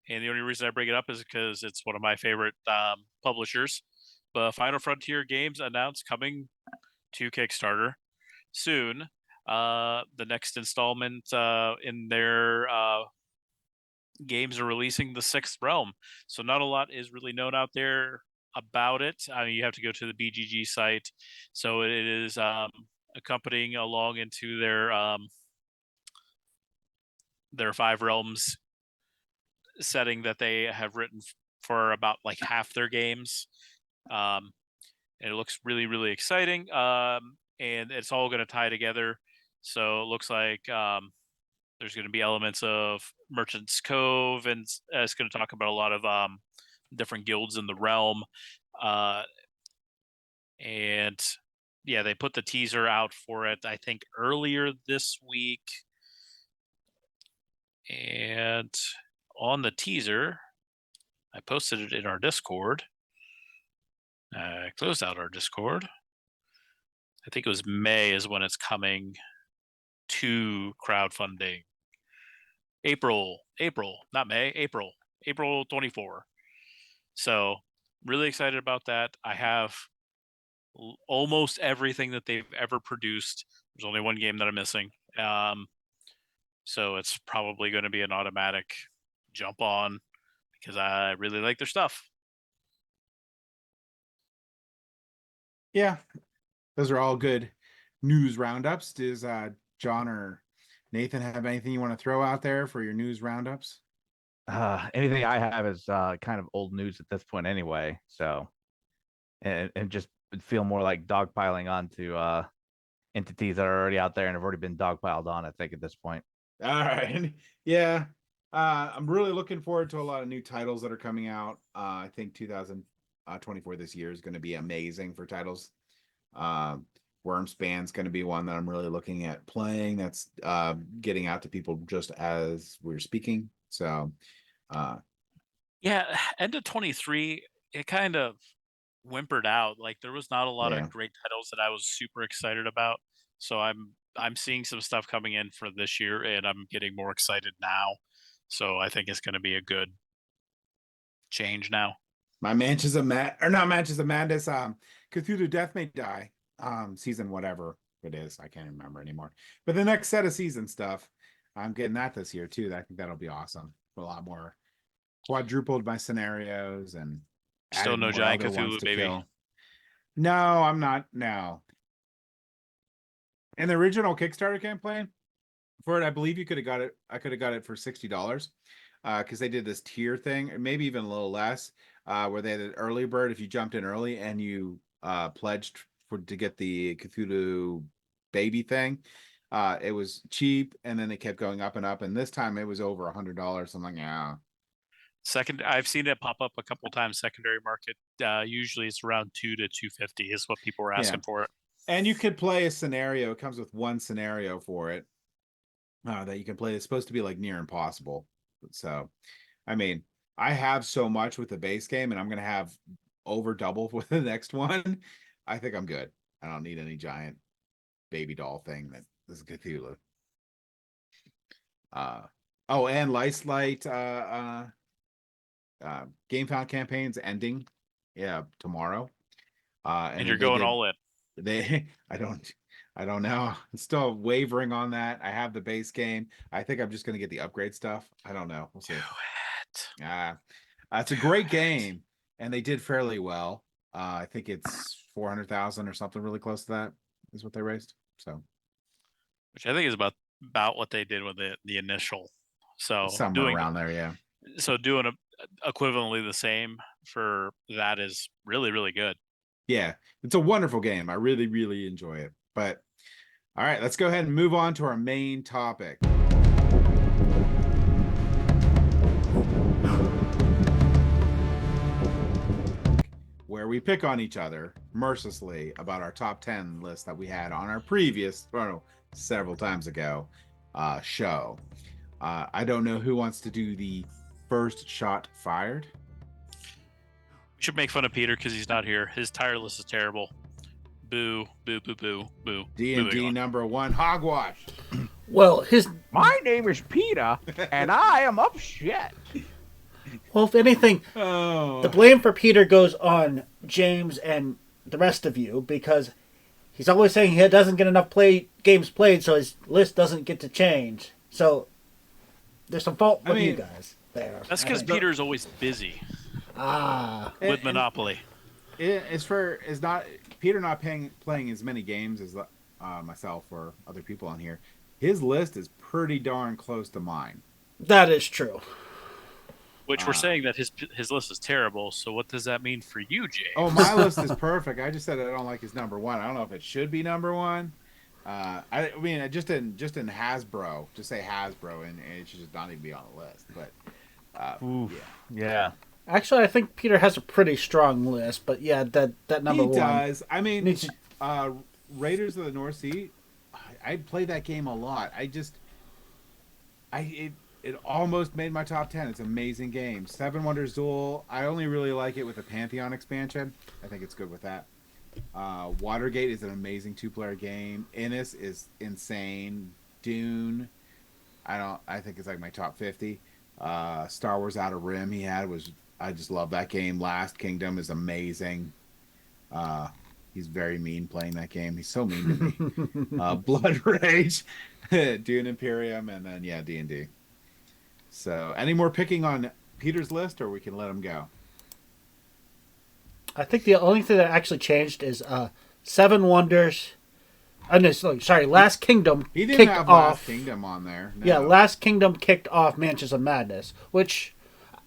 the only reason I bring it up is because it's one of my favorite publishers. But Final Frontier Games announced coming to Kickstarter soon. The next installment in their games are releasing the Sixth Realm. So not a lot is really known out there about it. I mean, you have to go to the BGG site. So it is accompanying along into their Five Realms setting that they have written for about like half their games. And it looks really, really exciting. And it's all going to tie together. So it looks like there's going to be elements of Merchant's Cove, and it's going to talk about a lot of different guilds in the realm. And yeah, they put the teaser out for it, I think, earlier this week. And on the teaser, I posted it in our Discord. I closed out our Discord. I think it was May is when it's coming to crowdfunding. April, not May, April 24. So really excited about that. I have almost everything that they've ever produced. There's only one game that I'm missing. So it's probably going to be an automatic jump on because I really like their stuff. Yeah, those are all good news roundups. Does John or Nathan have anything you want to throw out there for your news roundups? Anything I have is kind of old news at this point anyway. So, and just feel more like dogpiling onto entities that are already out there and have already been dogpiled on, I think, at this point. All right. Yeah. I'm really looking forward to a lot of new titles that are coming out. I think 2024 this year is going to be amazing for titles. Wormspan's going to be one that I'm really looking at playing. That's getting out to people just as we're speaking. So, yeah, end of 23, it kind of whimpered out. Like there was not a lot Yeah. of great titles that I was super excited about. So I'm seeing some stuff coming in for this year, and I'm getting more excited now. So I think it's going to be a good change now. My Mansions of Madness, Cthulhu Death May Die, season whatever it is, I can't remember anymore. But the next set of season stuff, I'm getting that this year too. I think that'll be awesome. A lot more quadrupled my scenarios and Still added no more giant other ones Cthulhu, to baby. kill. No, I'm not. No. In the original Kickstarter campaign for it, I believe you could have got it. I could have got it for $60. Because they did this tier thing, or maybe even a little less, where they had an early bird if you jumped in early and you pledged to get the Cthulhu baby thing. It was cheap, and then it kept going up and up, and this time it was over $100. I'm like, yeah. I've seen it pop up a couple times. Secondary market, usually it's around $200 to $250 is what people were asking for it. And you could play a scenario. It comes with one scenario for it that you can play. It's supposed to be like near impossible. So, I mean, I have so much with the base game, and I'm gonna have over double with the next one. I think I'm good. I don't need any giant baby doll thing that is Cthulhu. Oh, and Light GameFound campaign's ending, tomorrow. And you're going all in. I don't know. I'm still wavering on that. I have the base game. I think I'm just gonna get the upgrade stuff. I don't know. We'll see. Do it. It's a great game, and they did fairly well. I think it's 400,000 or something really close to that is what they raised. So, which I think is about what they did with the initial. So somewhere around there, yeah. So doing equivalently the same for that is really, really good. Yeah, it's a wonderful game. I really, really enjoy it. But all right, let's go ahead and move on to our main topic. Where we pick on each other mercilessly about our top 10 list that we had on our previous, several times ago, show. I don't know who wants to do the first shot fired. We should make fun of Peter because he's not here. His tire list is terrible. Boo, boo, boo, boo, boo. D&D Moving on. number 1, hogwash. Well, My name is Peter, and I am upset. well, if anything, Oh, the blame for Peter goes on James and the rest of you because he's always saying he doesn't get enough games played, so his list doesn't get to change. So there's some fault with you guys there. That's because Peter's always busy with Monopoly. Peter not playing as many games as myself or other people on here. His list is pretty darn close to mine. That is true. Which we're saying that his list is terrible. So what does that mean for you, James? Oh, my list is perfect. I just said I don't like his number 1. I don't know if it should be number 1. I mean, just in Hasbro, just say Hasbro, and it should just not even be on the list. But Yeah. Actually, I think Peter has a pretty strong list, but yeah, that number 1. He does. I mean, needs Raiders of the North Sea. I played that game a lot. It almost made my top 10. It's an amazing game. Seven Wonders Duel. I only really like it with the Pantheon expansion. I think it's good with that. Watergate is an amazing 2-player game. Innis is insane. Dune. I think it's like my top 50. Star Wars Outer Rim I just love that game. Last Kingdom is amazing. He's very mean playing that game. He's so mean to me. Blood Rage, Dune Imperium, and then D&D. So, any more picking on Peter's list, or we can let him go? I think the only thing that actually changed is Seven Wonders. Last Kingdom He didn't kicked have off. Last Kingdom on there. No. Yeah, Last Kingdom kicked off Mansions of Madness, which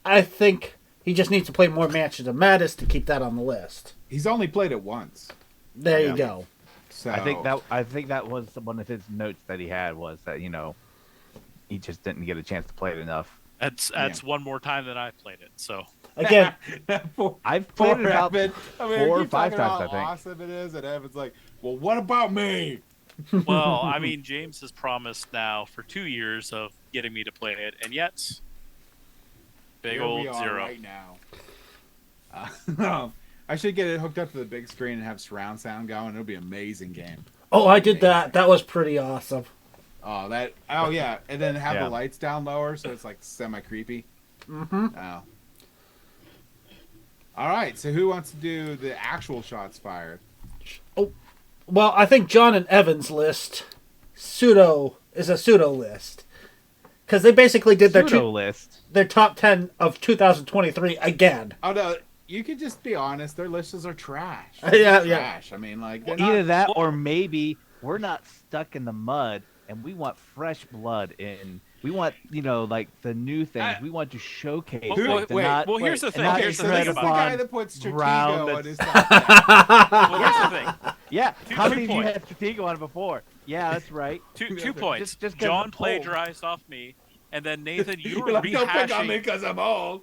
I think he just needs to play more Mansions of Madness to keep that on the list. He's only played it once. There you go. So I think that was one of his notes that he had was that he just didn't get a chance to play it enough. That's one more time that I played it. So Again, I've played it about Evan. 4 or 5 times. I think. How awesome it is, and Evan's like, "Well, what about me?" well, I mean, James has promised now for 2 years of getting me to play it, and yet big Here old we are 0 right now. I should get it hooked up to the big screen and have surround sound going. It'll be an amazing game. oh, I did that. That was pretty awesome. Oh yeah, and then have the lights down lower so it's like semi creepy. Mm-hmm. Oh. All right, so who wants to do the actual shots fired? Oh, well, I think John and Evan's list is a pseudo list because they basically did their top 10 of 2023 again. Oh no, you could just be honest. Their lists are trash. Yeah. Trash. I mean, like Either that or maybe we're not stuck in the mud and we want fresh blood in. We want, like the new things. We want to showcase. Here's the thing. Okay, Here's so the this thing is the about guy that puts Stratego round on his top 10. well, here's the thing. Yeah, Two how many of you points. had Stratego on it before? Yeah, that's right. Two points. Just John old. plagiarized off me, and then Nathan, you were You're like, don't pick on me rehashing. because I'm old.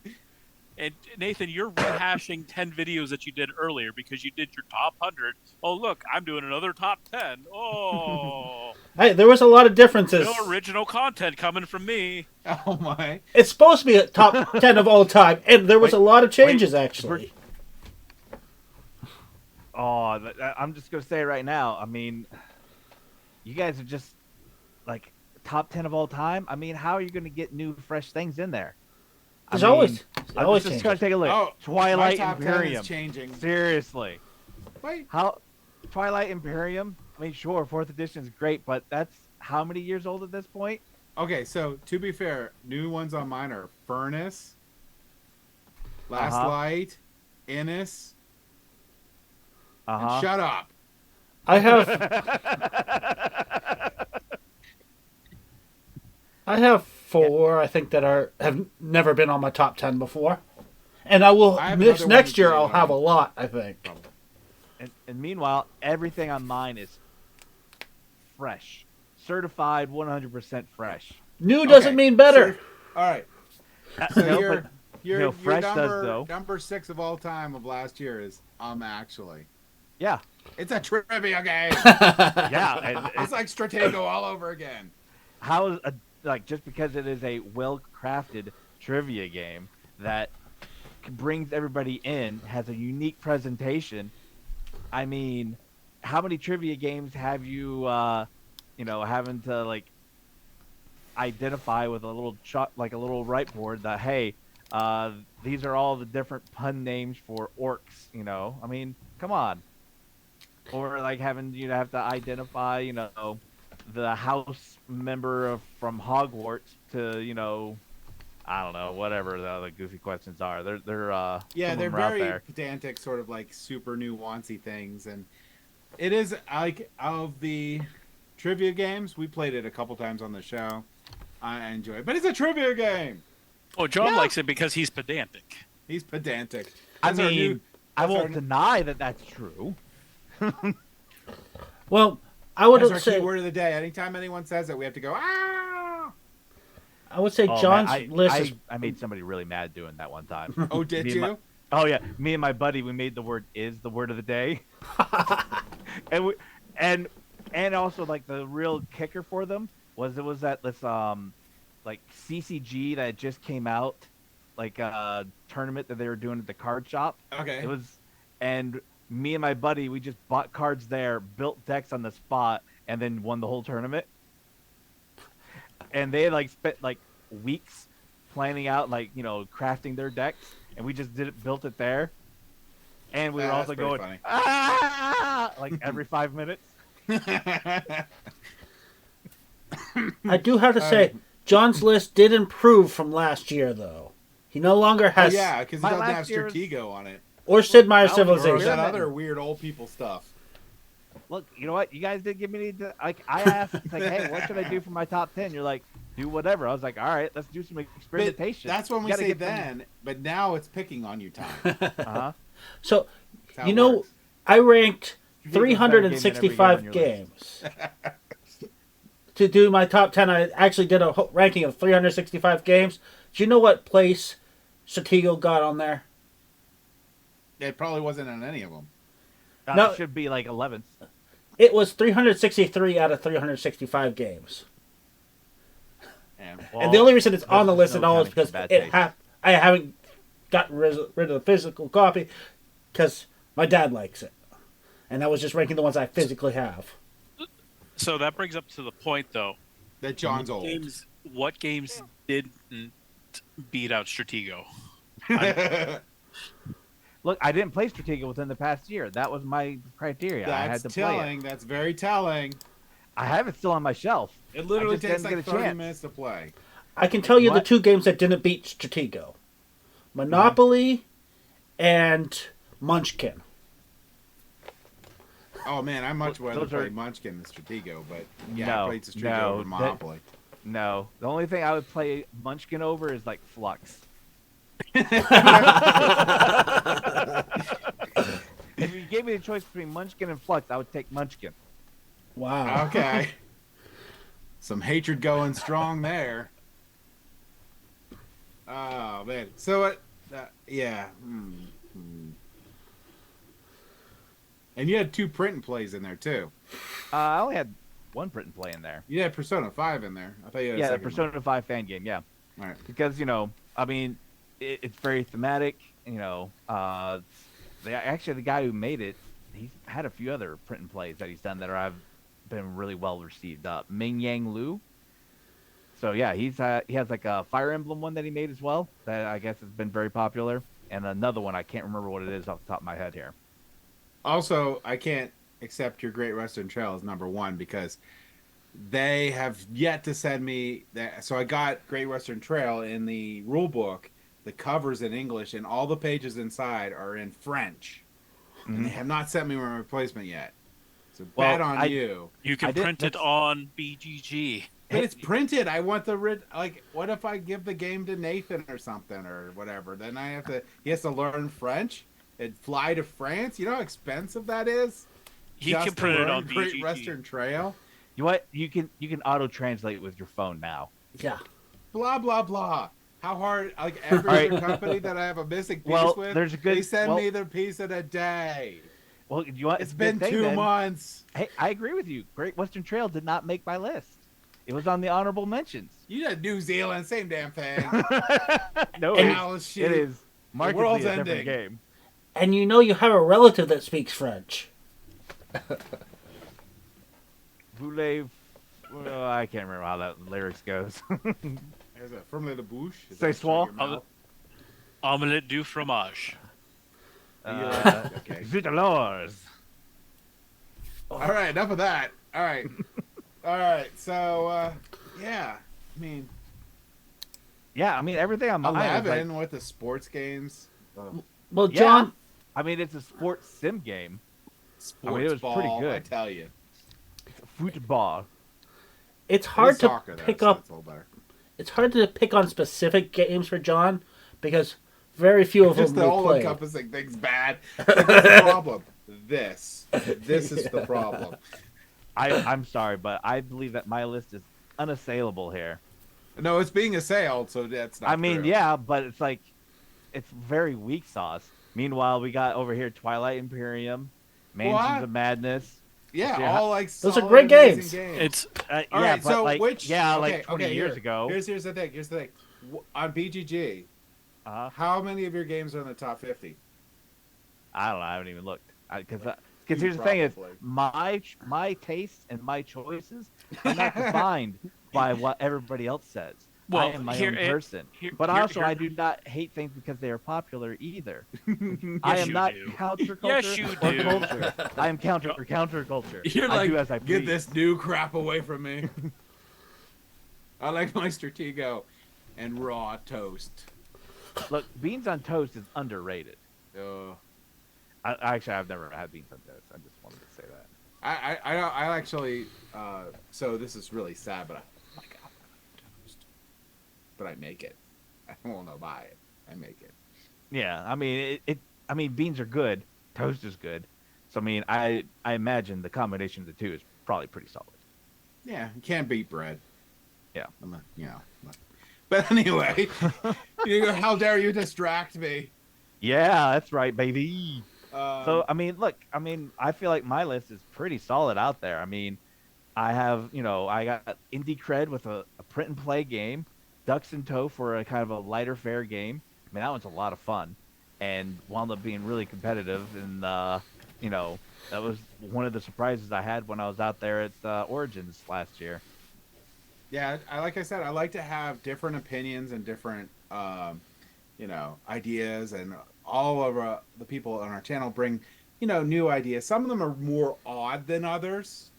And Nathan, you're rehashing 10 videos that you did earlier because you did your top 100. Oh, look, I'm doing another top 10. Oh, Hey, there was a lot of differences. no original content coming from me. Oh my! It's supposed to be a top 10 of all time, and there was a lot of changes actually. Oh, I'm just gonna say right now. I mean, you guys are just like top 10 of all time. I mean, how are you gonna get new, fresh things in there? There's I mean, always I'm just changes. gonna take a look. Oh, Twilight my top 10 Imperium. is changing. Seriously, Wait, how Twilight Imperium? I mean, sure, 4th edition is great, but that's how many years old at this point? okay. So to be fair, new ones on mine are Furnace, Last Light, Innis, and Shut Up. I have 4. I think that have never been on my top 10 before, and I will. I have This another next one year, too, I'll I have a mean. lot. I think. And meanwhile, everything on mine is fresh, certified 100% fresh. New doesn't Okay, mean better. All right. So No, your but, fresh does, though. number 6 of all time of last year is Actually. Yeah, It's a trivia game. yeah. And It's like Stratego all over again. how is like just because it is a well crafted trivia game that brings everybody in, has a unique presentation. I mean, how many trivia games have you having to like identify with a little shot, like a little whiteboard that, hey, these are all the different pun names for orcs, I mean, come on. Or like having you have to identify, the house member from Hogwarts to, I don't know, whatever the other goofy questions are. They're Yeah, some of they're them are out very there. pedantic, sort of like super nuancy things, and it is like of the trivia games we played it a couple times on the show. I enjoy it, but it's a trivia game. Oh, John Yeah. likes it because he's pedantic. He's pedantic. I That's our mean, new- I that's our won't new- deny that that's true. Well, I That's would our say keyword of the day. Anytime anyone says it, we have to go ah. I would say Oh, John's man, list is I made somebody really mad doing that one time. Oh, did Me and you? Oh yeah, me and my buddy, we made the word "is" the word of the day, and we and also like the real kicker for them was it was that this like CCG that just came out, like tournament that they were doing at the card shop. Okay. It was, and me and my buddy, we just bought cards there, built decks on the spot, and then won the whole tournament. And they like spent like weeks planning out, like crafting their decks, and we just built it there. And we were That's also pretty going funny. ah! like every 5 minutes. I do have to say John's list did improve from last year though. He no longer Oh has yeah, because it My doesn't have last year's- Stratego on it. or Sid Meier's That was Or Civilization. that other weird old people stuff. Look, you know what? You guys did give me like I asked like, hey, what should I do for my top 10? You're like, do whatever. I was like, all right, let's do some But experimentation. that's when we Gotta say get them- then, but now it's picking on you, Tom. Uh-huh. So That's how you it know, works. I ranked Stratego's a better game than every game on 365 your list. games. To do my top 10, I actually did a ranking of 365 games. Do you know what place Stratego got on there? It probably wasn't on any of them. No. It should be like 11th. It was 363 out of 365 games. Yeah. And the only reason it's on the there's list no at all is counting for because bad taste. I haven't gotten rid of the physical copy because my dad likes it. And I was just ranking the ones I physically have. So that brings up to the point, though. That John's old. What games didn't beat out Stratego? Look, I didn't play Stratego within the past year. That was my criteria. I had That's to play telling. it. That's very telling. I have it still on my shelf. It literally I just takes didn't like get a 30 chance. minutes to play. I can tell you the What? two games that didn't beat Stratego. Monopoly and Munchkin. Oh man, I much rather Those are- play Munchkin than Stratego, but yeah, No, I played Stratego no, over Monopoly. No, the only thing I would play Munchkin over is like Flux. If you gave me the choice between Munchkin and Flux, I would take Munchkin. Wow. Okay. Some hatred going strong there. Oh man. So it, yeah. And you had 2 print and plays in there too. I only had one print and play in there. You had Persona 5 in there. I thought you had a Yeah, the second Persona 5 fan game, yeah. one. All right. Because, I mean, it's very thematic, the guy who made it, he's had a few other print and plays that he's done that have been really well received. Ming Yang Lu. So yeah, he has like a Fire Emblem one that he made as well that I guess has been very popular, and another one I can't remember what it is off the top of my head here. Also, I can't accept your Great Western Trail as number 1 because they have yet to send me that. So I got Great Western Trail in the rule book. The cover's in English, and all the pages inside are in French. And they have not sent me my replacement yet. So Well, bad on I- you. You I can did- print it that's- on BGG. But it's printed. I want the what if I give the game to Nathan or something or whatever? Then he has to learn French and fly to France. You know how expensive that is? He Just can to print it learn on Great BGG. Western Trail. You know what? You can auto translate with your phone now. Yeah. Blah blah blah. How hard? Like every All right. other company that I have a missing piece Well, with, there's a good- they send well- me their piece in a day. Well, you want? It's a good been thing, 2 then. months. Hey, I agree with you. Great Western Trail did not make my list. It was on the honorable mentions. You said New Zealand, same damn thing. No, Owl it shoot. is markedly world's a different ending. game. And you know you have a relative that speaks French. Voulez, well, I can't remember how that lyrics goes. There's a firmly the bouche. Is C'est that soir. shut your mouth? Omelette du fromage. Okay. Zut alors. All right, enough of that. All right. All right. So, yeah. I mean, Yeah, I mean everything on mine is 11 like, with the sports games. Well, yeah. John, I mean it's a sports sim game. Sports it was pretty ball, good. I tell you. Football. it's hard to soccer, though, pick so up. it's a little better. It's hard to pick on specific games for John because very few of Just them the we play. all-encompassing thing's bad. Like, what's the problem? This is the problem. I'm sorry, but I believe that my list is unassailable here. No, it's being assailed, so that's not I mean, true. yeah, but it's like it's very weak sauce. Meanwhile, we got over here Twilight Imperium, Mansions What? of Madness. Yeah, Yeah. all like Those are solid, great amazing games. It's All yeah, right, but so like, which yeah, okay, like 20 okay, years ago. Here's the thing. Here's the thing. On BGG, Uh, how many of your games are in the top 50? I don't know. I haven't even looked. Because You here's the thing is probably. my tastes and my choices are not defined by what everybody else says. Well, I am my here- own person. But also, I do not hate things because they are popular either. I am you not do. counterculture Yes, you or do. culture. I am counterculture. You're I like, do as I get please. this new crap away from me. I like my Stratego and raw toast. Look, beans on toast is underrated. Actually, I've never had beans on toast. I just wanted to say that. I actually. So this is really sad, but I like avocado toast. But I make it. I won't buy it. I make it. Yeah, I mean I mean beans are good, toast is good. So I mean I imagine the combination of the two is probably pretty solid. Yeah, you can't beat bread. Yeah. But anyway, how dare you distract me? Yeah, that's right, baby. Um, So I mean, look, I mean, I feel like my list is pretty solid out there. I mean, I have, I got indie cred with a print and play game, Ducks in Tow for a kind of a lighter fare game. I mean, that one's a lot of fun, and wound up being really competitive. And that was one of the surprises I had when I was out there at Origins last year. yeah, like I said, I like to have different opinions and different, ideas, and all of the people on our channel bring, new ideas. Some of them are more odd than others.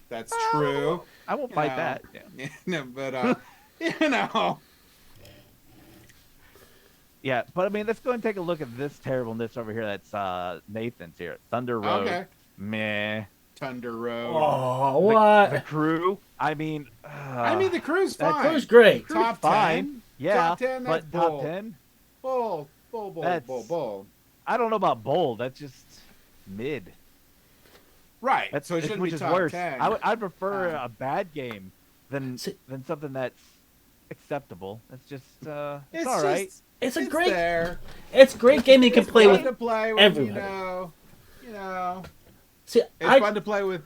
That's true. I won't fight that. Yeah. No, but you know. Yeah, but I mean, let's go and take a look at this terribleness over here. That's Nathan's here. Thunder Road. Okay. Meh. Thunder Road. Oh, The what? Crew. I mean, the crew's that fine. Crew's great. Crew's Top fine. 10. Yeah, Top 10, that's but top bold. 10. Bull. That's- Bull. I don't know about bold. That's just mid. Right. That's so it shouldn't which be is top worse. 10. I'd prefer a bad game than See- something that's acceptable. It's just it's It's all right. just- It's a it's great. there. It's a great game you can It's play fun with to play with, everyone. See, It's fun to play with.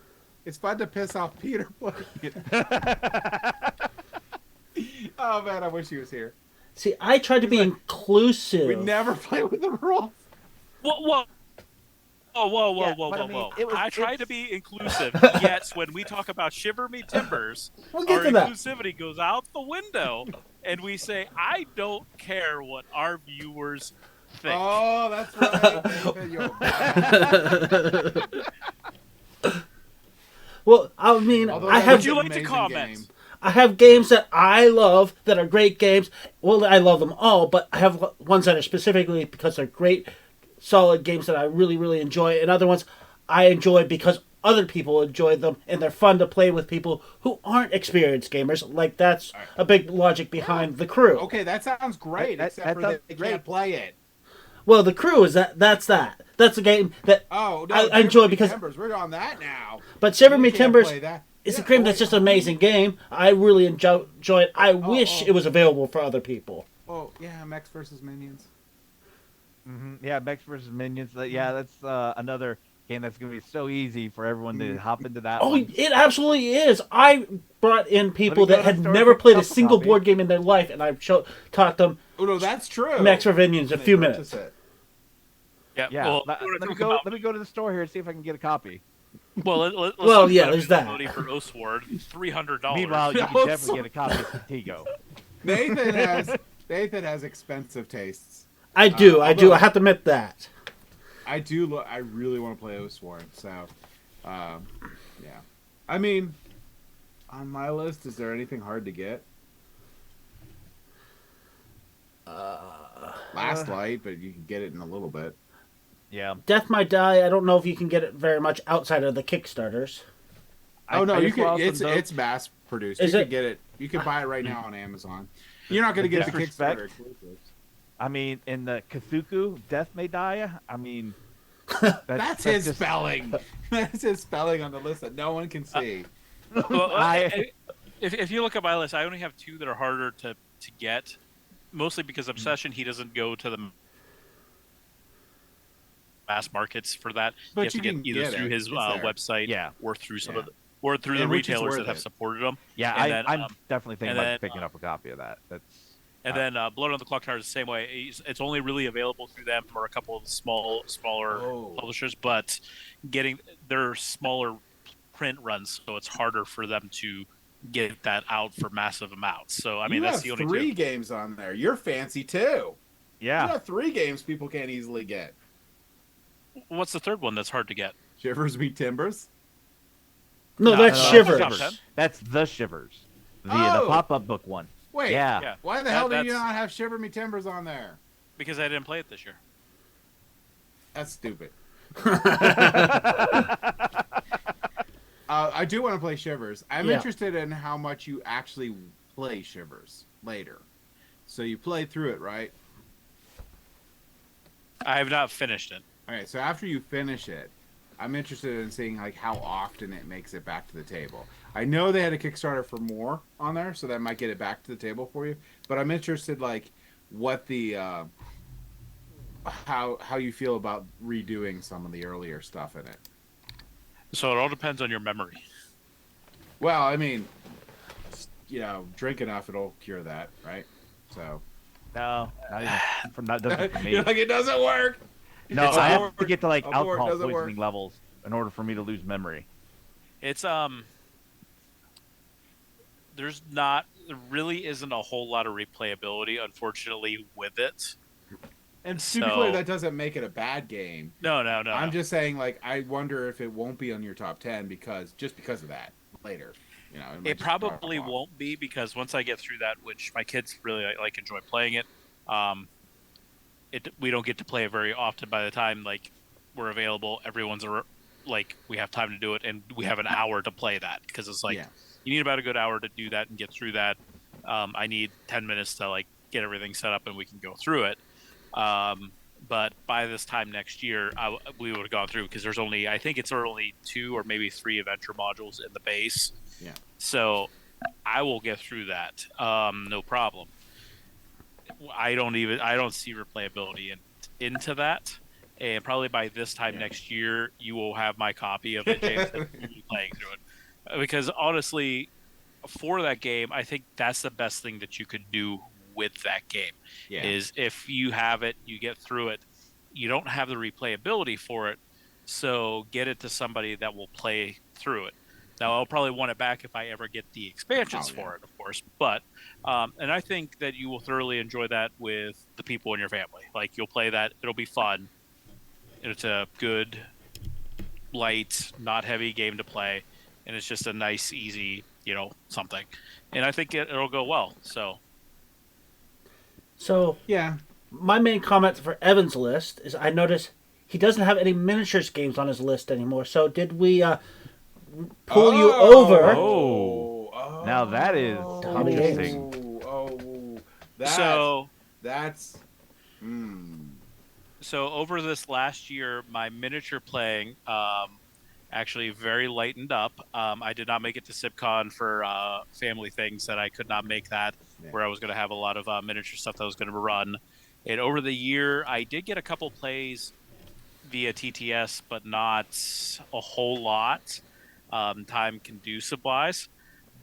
It's fun to piss off Peter. Oh man, I wish he was here. See, I tried to be inclusive. We never play with the rules. Whoa. Whoa, Yeah, but I mean, I try to it's- be inclusive, yet when we talk about Shiver Me Timbers, We'll get our to that. inclusivity goes out the window, and we say, I don't care what our viewers think. Oh, that's right. David, you're bad. Well, I mean, Although I that have Would you an like to amazing comment? game. I have games that I love that are great games. Well, I love them all, but I have ones that are specifically because they're great, solid games that I really, really enjoy, and other ones I enjoy because other people enjoy them, and they're fun to play with people who aren't experienced gamers. Like, that's a big logic behind The Crew. Okay, that sounds great, That except for sounds they great. can't play it. Well, The Crew is that's that. That's a game that Oh, no, I enjoy Shiver Me because... Timbers, we're on that now. But Shiver Me You can't Timbers... play that. It's Yeah, a game oh, that's just wait, an amazing game. I really enjoy it. I wish oh. it was available for other people. Oh yeah, Mechs versus Minions. Yeah, Mechs versus Minions. Yeah, that's another game that's going to be so easy for everyone to hop into that Oh, one. it absolutely is. I brought in people go that to the had store, never pick played a up a single copy. board game in their life, and I taught them Oh no, that's true. Max Ravinians in a They few purchase minutes. it. Yeah. Yeah, Well, let, you wanna let me talk go. about- Let me go to the store here and see if I can get a copy. Well, let's Well, talk yeah, about there's that. availability for Oathsword, $300. Meanwhile, you No, can definitely so- get a copy of Contigo. Nathan has expensive tastes. I do. although- I have to admit that. I do. I really want to play Oathsworn. So, yeah. I mean, on my list, is there anything hard to get? Last Light, but you can get it in a little bit. Yeah. Death Might Die. I don't know if you can get it very much outside of the Kickstarters. Oh no, I you just lost can. some It's mass produced. Is You it? can get it. You can buy it right now on Amazon. You're not going to get the Disrespect. Kickstarter exclusives. I mean, in the Kazuku, Death May Die. I mean, That's his just- spelling. That's his spelling on the list that no one can see. Well, I- if you look at my list, I only have 2 that are harder to get, mostly because Obsession, he doesn't go to the mass markets for that. But you have to you get can either get through it. his It's there. website, Yeah. or through some Yeah. of the, or through the And which is retailers worth that have it. supported them. Yeah, And then, I'm definitely thinking and about then, picking up a copy of that. That's And then Blood on the Clock Tower is the same way. It's only really available through them or a couple of smaller Oh. publishers, but getting their smaller print runs, so it's harder for them to get that out for massive amounts. So I mean, you that's have the only 3 two. games on there. You're fancy too. You yeah. have 3 games people can't easily get. What's the third one that's hard to get? Shivers Meet Timbers. No, No, that's no, Shivers. that's top 10. That's the Shivers, the Oh. pop-up book one. Wait. Yeah. Yeah, Why the hell do you that's- not have Shiver Me Timbers on there? because I didn't play it this year. That's stupid. I do want to play Shivers. I'm Yeah. interested in how much you actually play Shivers later. So you play through it, right? I have not finished it. All right. So after you finish it, I'm interested in seeing like how often it makes it back to the table. I know they had a Kickstarter for more on there, so that might get it back to the table for you. But I'm interested, like, what the how you feel about redoing some of the earlier stuff in it. So it all depends on your memory. Well, I mean, drink enough, it'll cure that, right? So No, not even not doesn't for me. you're like, it doesn't work. No, It's I have abort. to get to like Abort, alcohol doesn't poisoning work. levels in order for me to lose memory. It's there really isn't a whole lot of replayability, unfortunately, with it. And to be clear, So- that doesn't make it a bad game. No. I'm just saying, like, I wonder if it won't be on your top 10 because of that later. Might It just drop probably off. won't be, because once I get through that, which my kids really like enjoy playing it, we don't get to play it very often. By the time like we're available, everyone's like we have time to do it, and we have an hour to play that, because it's like Yeah. you need about a good hour to do that and get through that. I need 10 minutes to like get everything set up and we can go through it. But by this time next year, we would have gone through, because I think it's only 2 or maybe 3 adventure modules in the base. Yeah. So I will get through that. No problem. I don't see replayability into that. And probably by this time next year, you will have my copy of it, James, and you'll be playing through it. Because honestly, for that game, I think that's the best thing that you could do with that game. Yeah. Is if you have it, you get through it. You don't have the replayability for it, so get it to somebody that will play through it. Now, I'll probably want it back if I ever get the expansions for it, of course. But, and I think that you will thoroughly enjoy that with the people in your family. Like, you'll play that; it'll be fun. It's a good, light, not heavy game to play, and it's just a nice, easy, something. And I think it'll go well. So Yeah. my main comment for Evan's list is I noticed he doesn't have any miniatures games on his list anymore. So did we pull you over? Oh. Now that is interesting. That's. So over this last year, my miniature playing actually very lightened up. I did not make it to SibCon for family things that I could not make that, where I was going to have a lot of miniature stuff that I was going to run. And over the year, I did get a couple plays via TTS, but not a whole lot. Time conducive wise.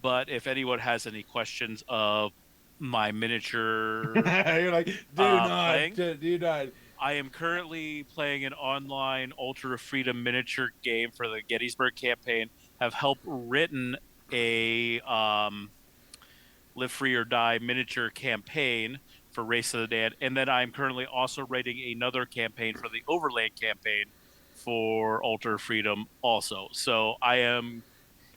But if anyone has any questions of my miniature You're like, playing, do not. I am currently playing an online Ultra Freedom miniature game for the Gettysburg campaign. Have helped written a Live Free or Die miniature campaign for Race of the Dead, and then I'm currently also writing another campaign for the Overland campaign for Ultra Freedom also. So I am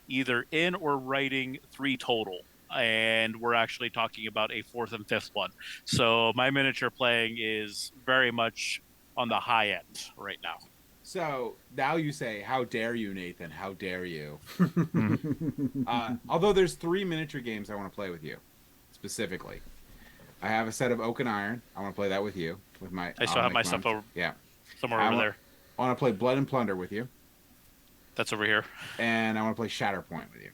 either in or writing 3 total, and we're actually talking about a 4th and 5th one. So my miniature playing is very much on the high end right now. So now you say, how dare you, Nathan? How dare you? Although there's 3 miniature games I want to play with you, specifically. I have a set of Oak and Iron. I want to play that with you. With my, I still have my stuff over. Yeah, somewhere over there. I want to play Blood and Plunder with you. That's over here. And I want to play Shatterpoint with you.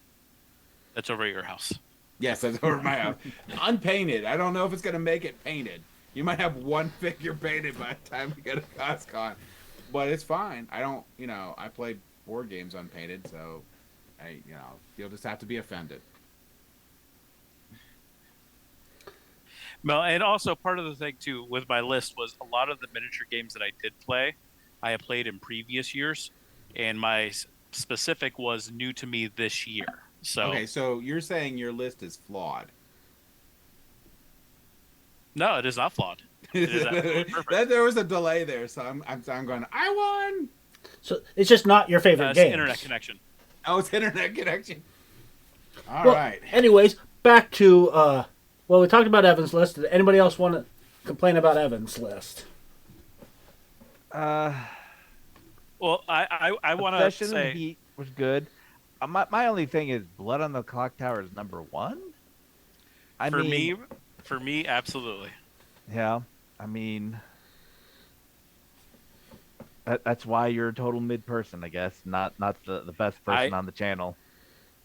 That's over at your house. Yes, that's over my house. Unpainted. I don't know if it's going to make it painted. You might have 1 figure painted by the time we get to CosCon. But it's fine. I don't, I play board games unpainted, so, you'll just have to be offended. Well, and also part of the thing, too, with my list was a lot of the miniature games that I did play, I have played in previous years, and my specific was new to me this year. So okay, so you're saying your list is flawed. No, it is not flawed. It is absolutely perfect. There was a delay there, so I'm going, I won! So it's just not your favorite game. Internet connection. Oh, it's internet connection. All right. Anyways, back to, we talked about Evan's list. Did anybody else want to complain about Evan's list? Well, I want to Obsession say and Heat was good. My only thing is Blood on the Clock Tower is number 1. For me, absolutely. Yeah, I mean, that's why you're a total mid person, I guess. Not the best person on the channel.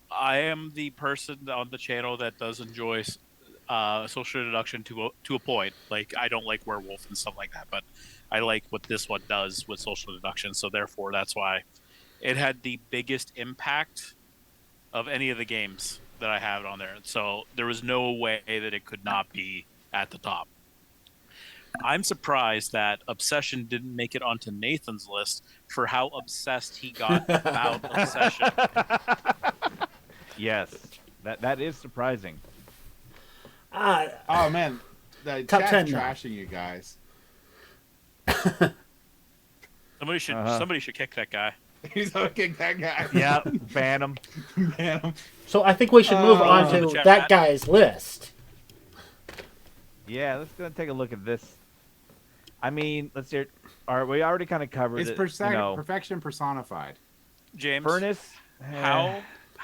I am the person on the channel that does enjoy social deduction to a point. Like, I don't like werewolf and stuff like that, but I like what this one does with social deduction. So therefore, that's why it had the biggest impact of any of the games that I have on there. So there was no way that it could not be at the top. I'm surprised that Obsession didn't make it onto Nathan's list for how obsessed he got about Obsession. Yes, that is surprising. Oh man, the Top chat's 10 now. trashing you guys. Somebody should kick that guy. He's gonna kick that guy. Yeah, ban him. Ban him. So I think we should move on the to chat, that Matt. guy's list. Yeah, let's go take a look at this. I mean, let's hear. All right, we already kind of covered It's it. perfection personified. James, Furnace. how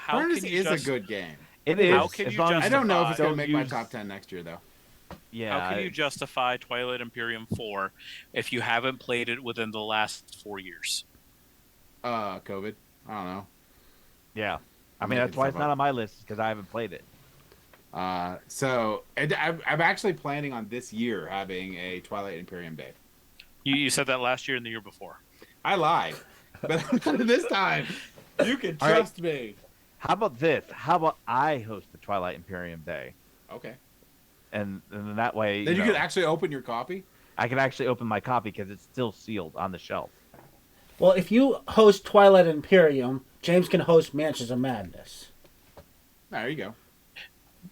Furnace can you is just, a good game. It is. How can as you long as I don't know if it's don't gonna make my use- top 10 next year though. Yeah. how can you justify Twilight Imperium 4 if you haven't played it within the last 4 years? COVID. I don't know. Yeah. I I'm mean, that's making why it's stuff not up. on my list because I haven't played it. So I'm actually planning on this year having a Twilight Imperium day. You said that last year and the year before. I lied, but this time you can All right. trust me. How about this? How about I host the Twilight Imperium Day, Okay. and that way, Then you know, can actually open your copy. I can actually open my copy because it's still sealed on the shelf. Well, if you host Twilight Imperium, James can host Mansions of Madness. There you go.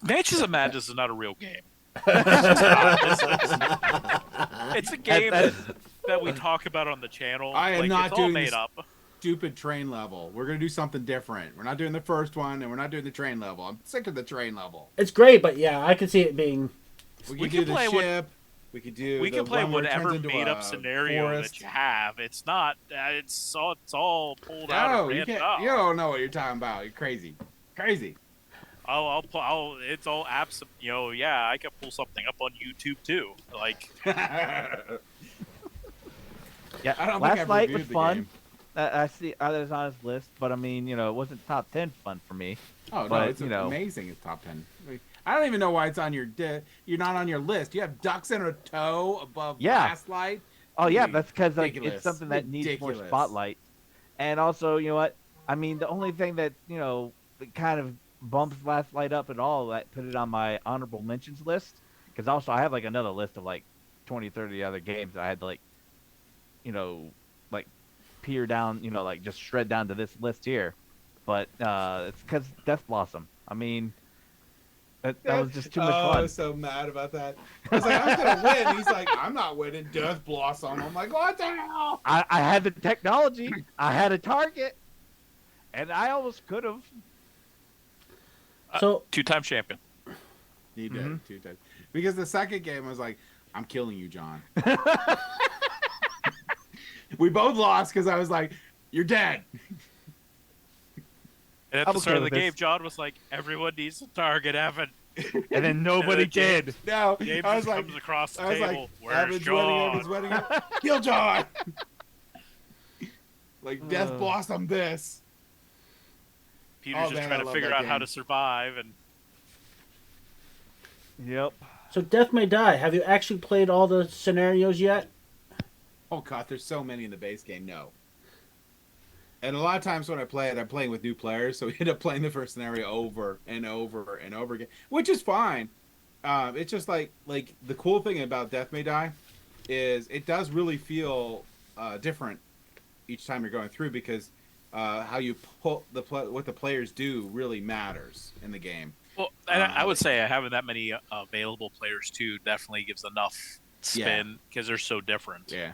Mansions of Madness is not a real game. It's a game that we talk about on the channel. I am not it's all doing made this- up. Stupid train level. We're gonna do something different. We're not doing the first one, and we're not doing the train level. I'm sick of the train level. It's great, but yeah, I can see it being. We We can can do the play ship. We could do. We the can play one where it turns whatever into made a up scenario forest. that you have. It's not. It's all pulled out No, and you ran can't. up. You don't know what you're talking about. You're crazy. Crazy. It's all apps. Yeah, I could pull something up on YouTube too. Like, Yeah. I don't think Last I've night reviewed was the fun. game. I see others on his list, but I mean, it wasn't top 10 fun for me. Oh no, But, it's you know. amazing. It's top 10. I don't even know why it's on your. You're not on your list. You have ducks in a tow above Yeah. Gaslight. Oh yeah, mean, that's because like ridiculous. it's something that needs more Ridiculous. spotlight. And also, you know what? I mean, the only thing that that kind of bumps Last Light up at all, that put it on my honorable mentions list, because also I have like another list of like 20, 30 other games that I had to like, like peer down, like just shred down to this list here. But it's because Death Blossom. I mean, that was just too much I fun. was so mad about that. I was like, I'm gonna win. He's like, I'm not winning. Death Blossom. I'm like, what the hell? I had the technology, I had a target, and I almost could have. So 2-time champion. He did 2 times. Because the second game was like, I'm killing you, John. We both lost because I was like, you're dead. And at I'm the start okay of the with game, this. John was like, everyone needs to target Evan. And then nobody James- did. No, James I was just like, comes across the I was table. like, Where's Evan's John? winning. Kill John. Like Death Ugh. Blossom this. Peter's Oh, just man, I trying to love figure that out how game. to survive. And Yep. So Death May Die. Have you actually played all the scenarios yet? Oh god, there's so many in the base game. No. And a lot of times when I play it, I'm playing with new players, so we end up playing the first scenario over and over and over again, which is fine. It's just like the cool thing about Death May Die is it does really feel different each time you're going through, because how you pull what the players do really matters in the game. well, and I would say having that many available players too definitely gives enough spin because they're so different. Yeah.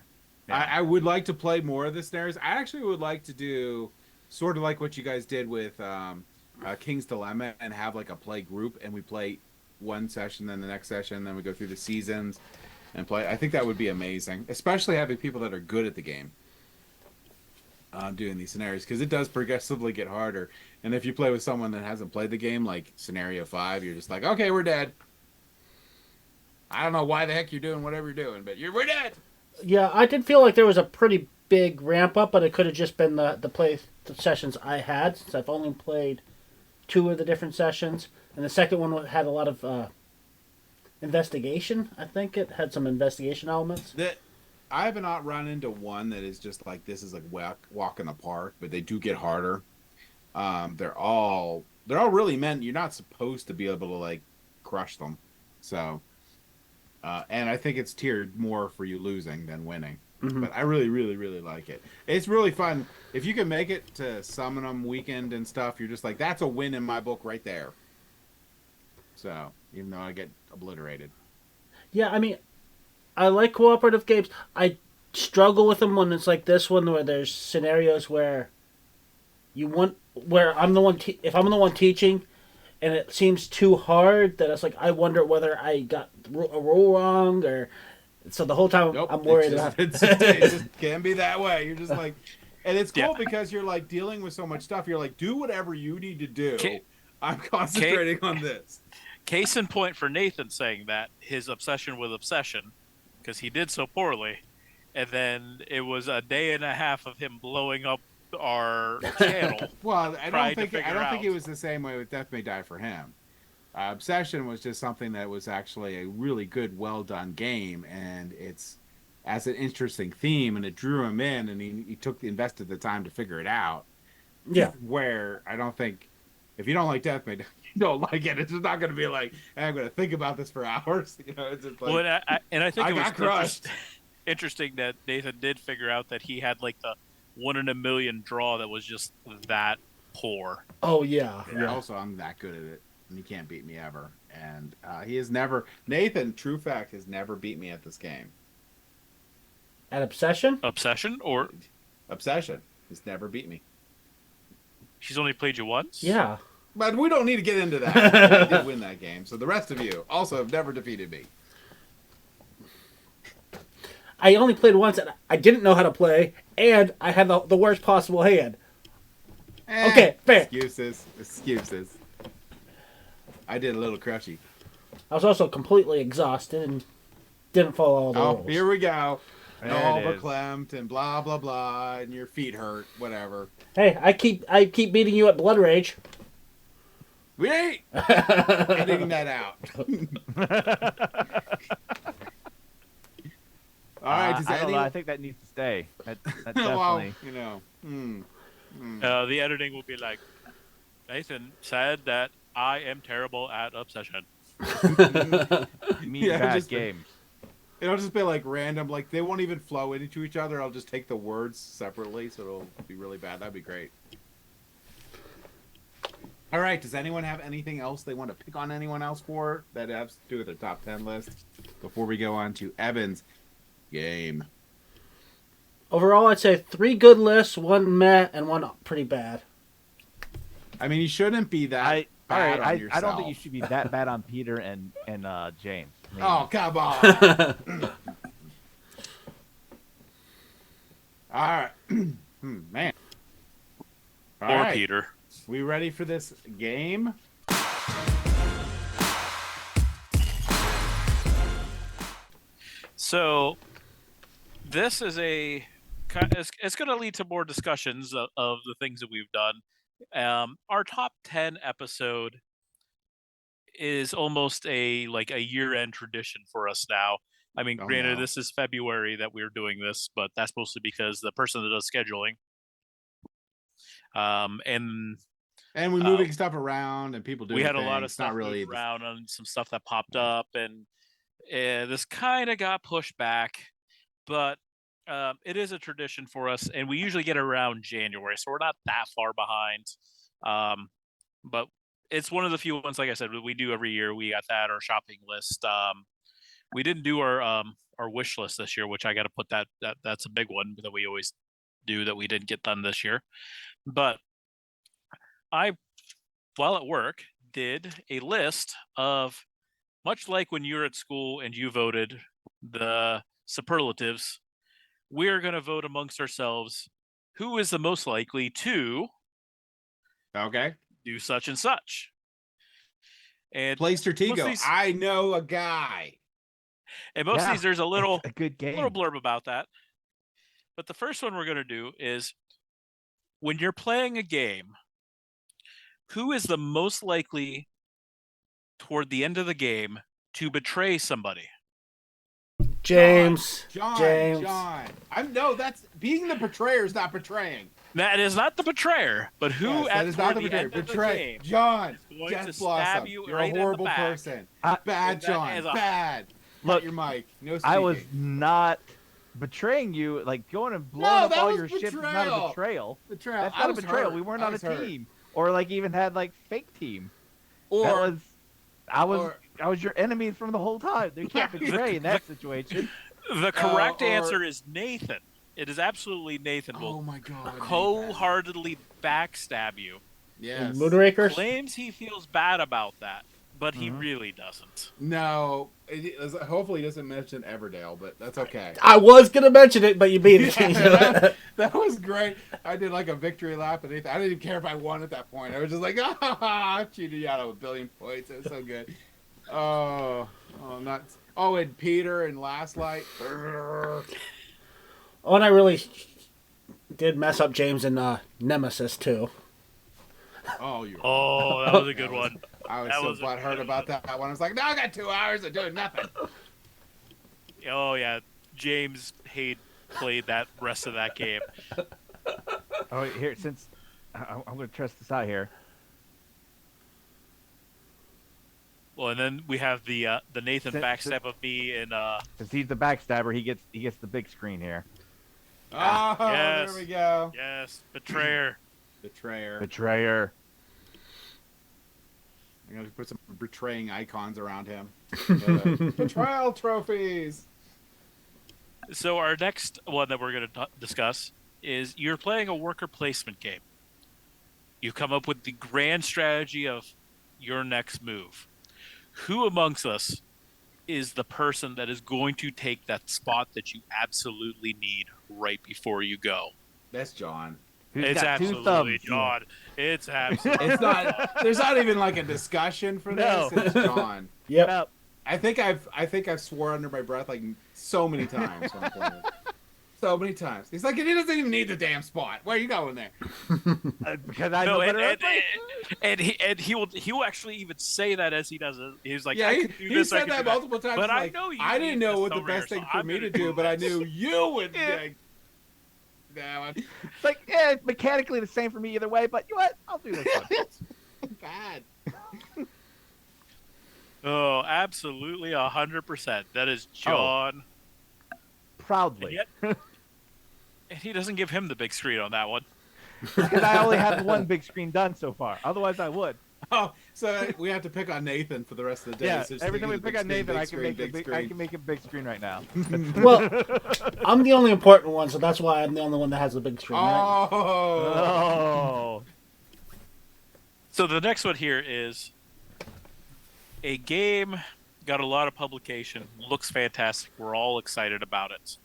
Yeah. I would like to play more of the scenarios. I actually would like to do sort of like what you guys did with King's Dilemma, and have like a play group, and we play one session, then the next session, then we go through the seasons and play. I think that would be amazing, especially having people that are good at the game doing these scenarios, because it does progressively get harder. And if you play with someone that hasn't played the game, like scenario 5, you're just like, okay, we're dead. I don't know why the heck you're doing whatever you're doing, but we're dead. Yeah, I did feel like there was a pretty big ramp up, but it could have just been the sessions I had, since I've only played 2 of the different sessions, and the second one had a lot of investigation. I think it had some investigation elements. That I have not run into one that is just like, this is like walk in the park, but they do get harder. They're all really meant. You're not supposed to be able to like crush them, so. And I think it's tiered more for you losing than winning. Mm-hmm. But I really, really, really like it. It's really fun. If you can make it to Summon 'em weekend and stuff, you're just like, that's a win in my book right there. So, even though I get obliterated. Yeah, I mean, I like cooperative games. I struggle with them when it's like this one, where there's scenarios where where I'm the one if I'm the one teaching, and it seems too hard, that it's like I wonder whether I got a rule wrong, or so the whole time Nope, I'm worried it just can be that way. You're just like, and it's cool because you're like dealing with so much stuff. You're like, do whatever you need to do. I'm concentrating on this. Case in point for Nathan saying that, his obsession with obsession, because he did so poorly, and then it was a day and a half of him blowing up our channel. Well, I don't think out. it was the same way with Death May Die for him. Obsession was just something that was actually a really good, well done game, and it's as an interesting theme, and it drew him in, and he invested the time to figure it out. Yeah. Where I don't think, if you don't like Death May Die, you don't like it. It's just not going to be like, hey, I'm going to think about this for hours. You know, it's just like, Well, and I think I it was got crushed. interesting that Nathan did figure out that he had like the 1 in a million draw that was just that poor. Oh yeah. Yeah. Also, I'm that good at it, and he can't beat me ever. And he has never. Nathan, true fact, has never beat me at this game. At Obsession? Obsession, or Obsession has never beat me. she's only played you once? Yeah. But we don't need to get into that. I did win that game, so the rest of you also have never defeated me. I only played once, and I didn't know how to play, and I had the worst possible hand. Okay, fair. Excuses. I did a little crushy. I was also completely exhausted and didn't follow all the rules. Here we go. There No, it is. verklempt and blah blah blah, and your feet hurt, whatever. Hey, I keep beating you at Blood Rage. We ain't editing that out. All right. Does I don't know. anyone? I think that needs to stay. That Well, definitely. you know. The editing will be like, Nathan said that I am terrible at obsession. You mean Yeah, bad just- games. It'll just be like random. Like they won't even flow into each other. I'll just take the words separately, so it'll be really bad. That'd be great. All right. Does anyone have anything else they want to pick on anyone else for that has to do with their top 10 list before we go on to Evan's game? Overall, I'd say 3 good lists, 1 meh, and 1 pretty bad. I mean, you shouldn't be that bad on yourself. I don't think you should be that bad on Peter and James. I mean, Oh, come on. All right. Man. All Or right. Peter. We ready for this game? So this is it's going to lead to more discussions of the things that we've done. Our top 10 episode is almost a year-end tradition for us now. I mean, Oh, granted, no. this is February that we're doing this, but that's mostly because the person that does scheduling. And we're moving stuff around and people doing we had a things. lot of It's stuff not really moved around on some stuff that popped up, and this kind of got pushed back, but it is a tradition for us, and we usually get around January, so we're not that far behind. But it's one of the few ones, like I said, we do every year. We got that, our shopping list. We didn't do our wish list this year, which I got to put that's a big one that we always do that we didn't get done this year. But I, while at work, did a list of, much like when you were at school and you voted the superlatives, we're going to vote amongst ourselves who is the most likely to Okay. do such and such. And Play Stratego. these- I know a guy. and most of these, there's a little it's a good game. little blurb about that. But the first one we're going to do is, when you're playing a game, who is the most likely toward the end of the game to betray somebody? James. John. That's being the betrayer is not betraying. That is not the betrayer, but who Yes, that at is toward not the the betrayer. end of the Betray. game John. is going Jess to Blossom. stab you You're right a in the horrible back. person. Bad that John. is a- Bad. Look, Cut your mic. No I was speaking. not betraying you. Like going and blowing No, up that all was your ships is not a betrayal. betrayal. Betrayal. That's I not a was betrayal. hurt. We weren't I on a was hurt. team, or like even had like fake team. Or I was your enemy from the whole time. You can't betray in that situation. The correct or- answer is Nathan. It is absolutely Nathan. oh Will my God. cold-heartedly backstab you. Yes. Moonrakers? Claims he feels bad about that, but he Mhm. really doesn't. No. Hopefully he doesn't mention Everdale, but that's okay. I was going to mention it, but you beat it. Yeah, that was great. I did like a victory lap, and I didn't even care if I won at that point. I was just like, I cheated you out of 1 billion points. It was so good. Oh, nuts. Oh, and Peter and Last Light. Oh, and I really did mess up James and Nemesis, too. Oh, you're. Oh, that was a good one. I was that so was a butthurt good about that one. I was like, no, I got 2 hours of doing nothing. Oh yeah, James played that rest of that game. Oh, here, since I'm going to test this out here. Well, and then we have the Nathan Since- backstab of me and Since he's the backstabber, he gets the big screen here. Oh, yes. there we go. yes, betrayer. Betrayer. Betrayer. I'm going to put some betraying icons around him. Betrayal trophies. So our next one that we're going to discuss is, you're playing a worker placement game. You come up with the grand strategy of your next move. Who amongst us is the person that is going to take that spot that you absolutely need right before you go? That's John. Who's It's got 2 absolutely thumbs? John. It's absolutely It's not. There's not even like a discussion for this. No. It's John. Yep. Yep. I think I've swore under my breath like so many times. When I'm playing it. So many times. He's like, he doesn't even need the damn spot. Where are you going there? Because I know No, better. and he will actually even say that as he does it. He's like, Yeah, I could do he this, I said could that do that. multiple times. But He's I like, know you I didn't need know this what the over here, best thing so for I'm me to gonna do, but I this. knew you would. Yeah. Like, damn, It's like, yeah, it's mechanically the same for me either way, but you know what? I'll do this one. bad. Oh, absolutely 100%. That is John. Proudly. And he doesn't give him the big screen on that one. Because I only have one big screen done so far. Otherwise, I would. Oh, so we have to pick on Nathan for the rest of the day. Yeah, So just every think time of we the pick on big Nathan, screen, I can make a big screen right now. Well, I'm the only important one, so that's why I'm the only one that has the big screen. Right? Oh. Oh. So the next one here is a game got a lot of publication, looks fantastic. We're all excited about it.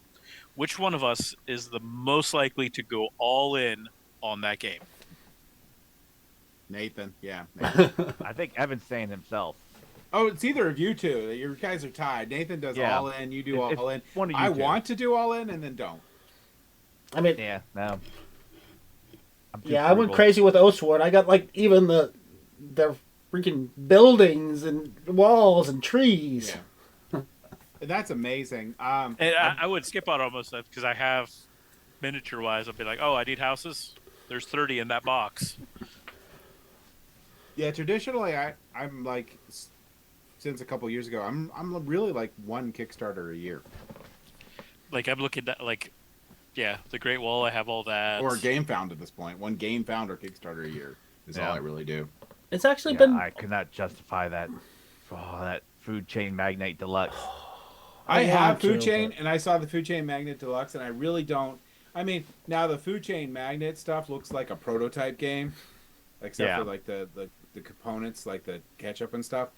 Which one of us is the most likely to go all in on that game? Nathan, yeah. Nathan. I think Evan's saying himself. Oh, it's either of you two. You guys are tied. Nathan does Yeah. all in. You do It's all in. one of you I two. want to do all in and then don't. I mean, Yeah, no. yeah, I went crazy with Oathsworn. I got like even their freaking buildings and walls and trees. Yeah. That's amazing. And I would skip out almost that because I have miniature wise. I'll be like, oh, I need houses. There's 30 in that box. Yeah, traditionally, I'm like, since a couple years ago, I'm really like one Kickstarter a year. Like I'm looking at like, yeah, the Great Wall. I have all that. Or Game Found at this point. One Game Found or Kickstarter a year is all I really do. It's actually Yeah, been. I could not justify that. Oh, that Food Chain Magnate Deluxe. I have want Food to, Chain, but- and I saw the Food Chain Magnet Deluxe, and I really don't. I mean, now the Food Chain Magnet stuff looks like a prototype game, except for like the components, like the ketchup and stuff.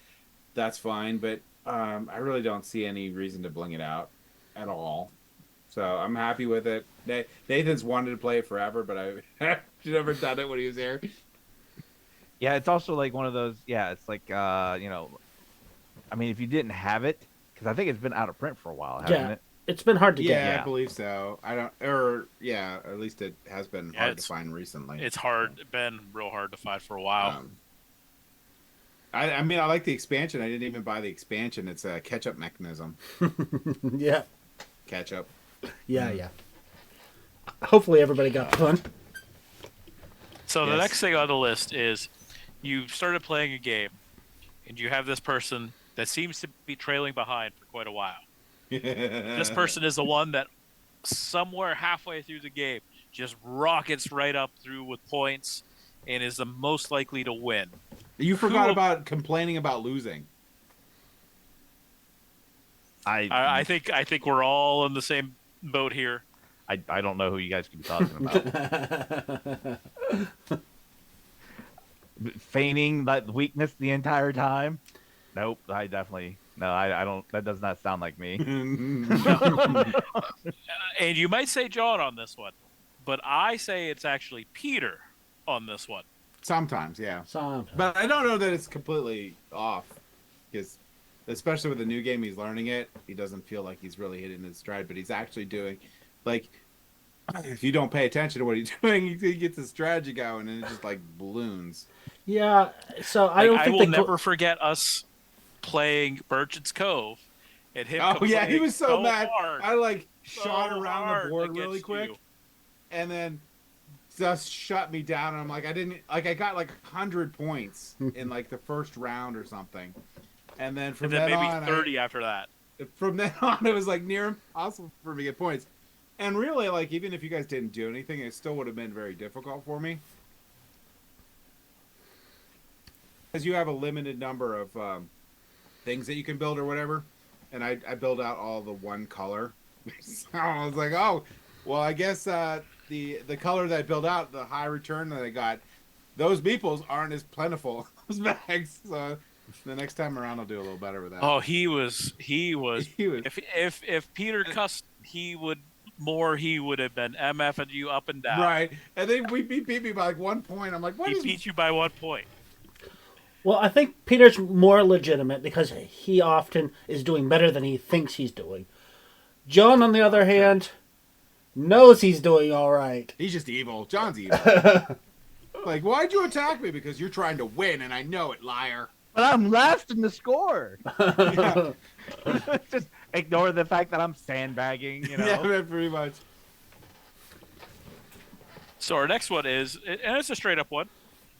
That's fine, but I really don't see any reason to bling it out at all. So I'm happy with it. Nathan's wanted to play it forever, but I've never done it when he was here. Yeah, it's also like one of those. Yeah, it's like I mean, if you didn't have it, because I think it's been out of print for a while, hasn't Yeah. it? It's been hard to Yeah, get. Yeah. I believe so. I don't, or yeah, at least it has been Yeah, hard to it's- find recently. It's hard, been real hard to find for a while. I mean, I like the expansion. I didn't even buy the expansion. It's a catch-up mechanism. Yeah, Catch-up. yeah. Hopefully, everybody got fun. So the Yes. next thing on the list is you started playing a game, and you have this person that seems to be trailing behind for quite a while. This person is the one that somewhere halfway through the game just rockets right up through with points and is the most likely to win. You forgot Who- about complaining about losing. I think we're all in the same boat here. I don't know who you guys could be talking about. Feigning that weakness the entire time? Nope, I definitely no. I don't. That does not sound like me. And you might say John on this one, but I say it's actually Peter on this one. Sometimes, yeah. So, But I don't know that it's completely off. Because, especially with the new game, he's learning it. He doesn't feel like he's really hitting his stride, but he's actually doing, like, if you don't pay attention to what he's doing, he gets his strategy going, and it just, like, balloons. yeah. So I Like, don't I think will the never forget us playing Merchant's Cove and him. Oh, yeah, he complaining was so mad. hard, I, like, so shot around hard the board against really quick, you. and then just shut me down, and I'm like, I got, like, 100 points in, like, the first round or something. And then from And then then maybe on, 30 after that. from then on, it was like near impossible for me to get points. And really, like, even if you guys didn't do anything, it still would have been very difficult for me. Because you have a limited number of things that you can build or whatever. And I build out all the one color. So I was like, oh, well, I guess the color that I built out, the high return that I got, those meeples aren't as plentiful as bags. So the next time around, I'll do a little better with that. Oh, he was. He was- If Peter cussed, he would have been MFing you up and down. Right, and then he beat me by like 1 point. I'm like, what He is beat you by 1 point. Well, I think Peter's more legitimate because he often is doing better than he thinks he's doing. John, on the other hand, knows he's doing all right. He's just evil. John's evil. Like, why'd you attack me? Because you're trying to win, and I know it, liar. But I'm last in the score. Yeah, Just ignore the fact that I'm sandbagging, you know. yeah, man, pretty much. So our next one is, and it's a straight up one.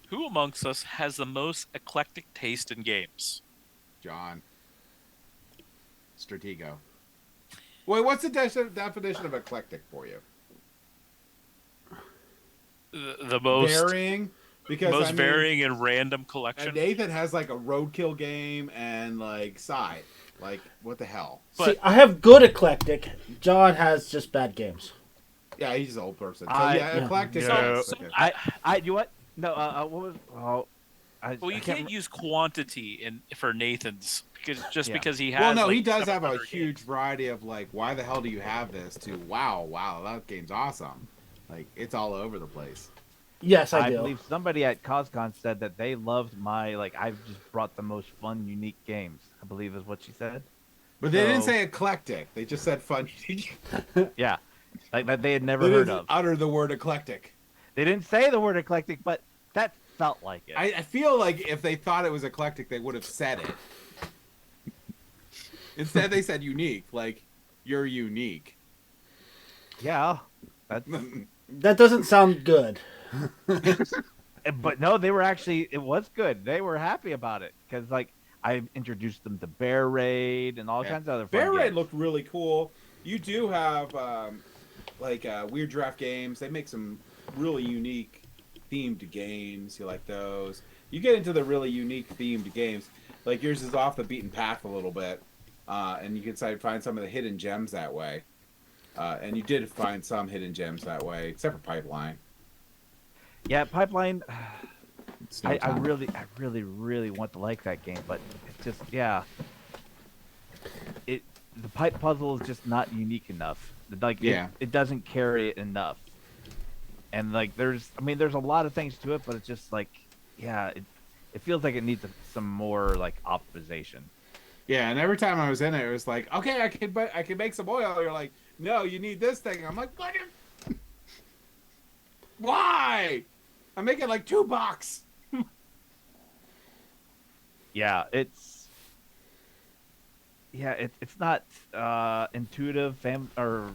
Who amongst us has the most eclectic taste in games? John. Stratego. Wait, what's the definition of eclectic for you? The most Varying? Because most I mean, varying and random collection. Nathan has like a roadkill game and like side. Like, what the hell? But- See, I have good eclectic. John has just bad games. Yeah, he's an old person. So I- yeah, eclectic. No. yes, okay. You what? No, what was? Oh, Well, you can't use quantity for Nathan's because he has. Well, no, like, he does have a 700 huge games. variety of like, why the hell do you have this? To wow, that game's awesome. Like, it's all over the place. Yes, I do. believe somebody at CosCon said that they loved my I've just brought the most fun, unique games. I believe is what she said. But they didn't So- say eclectic. They just said fun. Yeah, like that they had never They heard didn't of. utter the word eclectic. They didn't say the word eclectic, but that felt like it. I feel like if they thought it was eclectic, they would have said it. Instead, they said unique. Like, you're unique. Yeah, that's. That doesn't sound good. But no, they were actually. It was good. They were happy about it because I introduced them to Bear Raid and all Yeah. kinds of other. Bear fun Raid games. looked really cool. You do have Weird Draft Games. They make some really unique themed games. You like those? You get into the really unique themed games. Like yours is off the beaten path a little bit, and you can find some of the hidden gems that way. And you did find some hidden gems that way, except for Pipeline. Yeah, Pipeline. It's no I time. really want to like that game, but it's just the pipe puzzle is just not unique enough. It doesn't carry it enough. And there's a lot of things to it, but it's just it feels like it needs some more optimization. Yeah, and every time I was in it, it was like, okay, I can make some oil. You're like, no, you need this thing. I'm like, what? Why? I'm making like $2. Yeah, it's not intuitive, or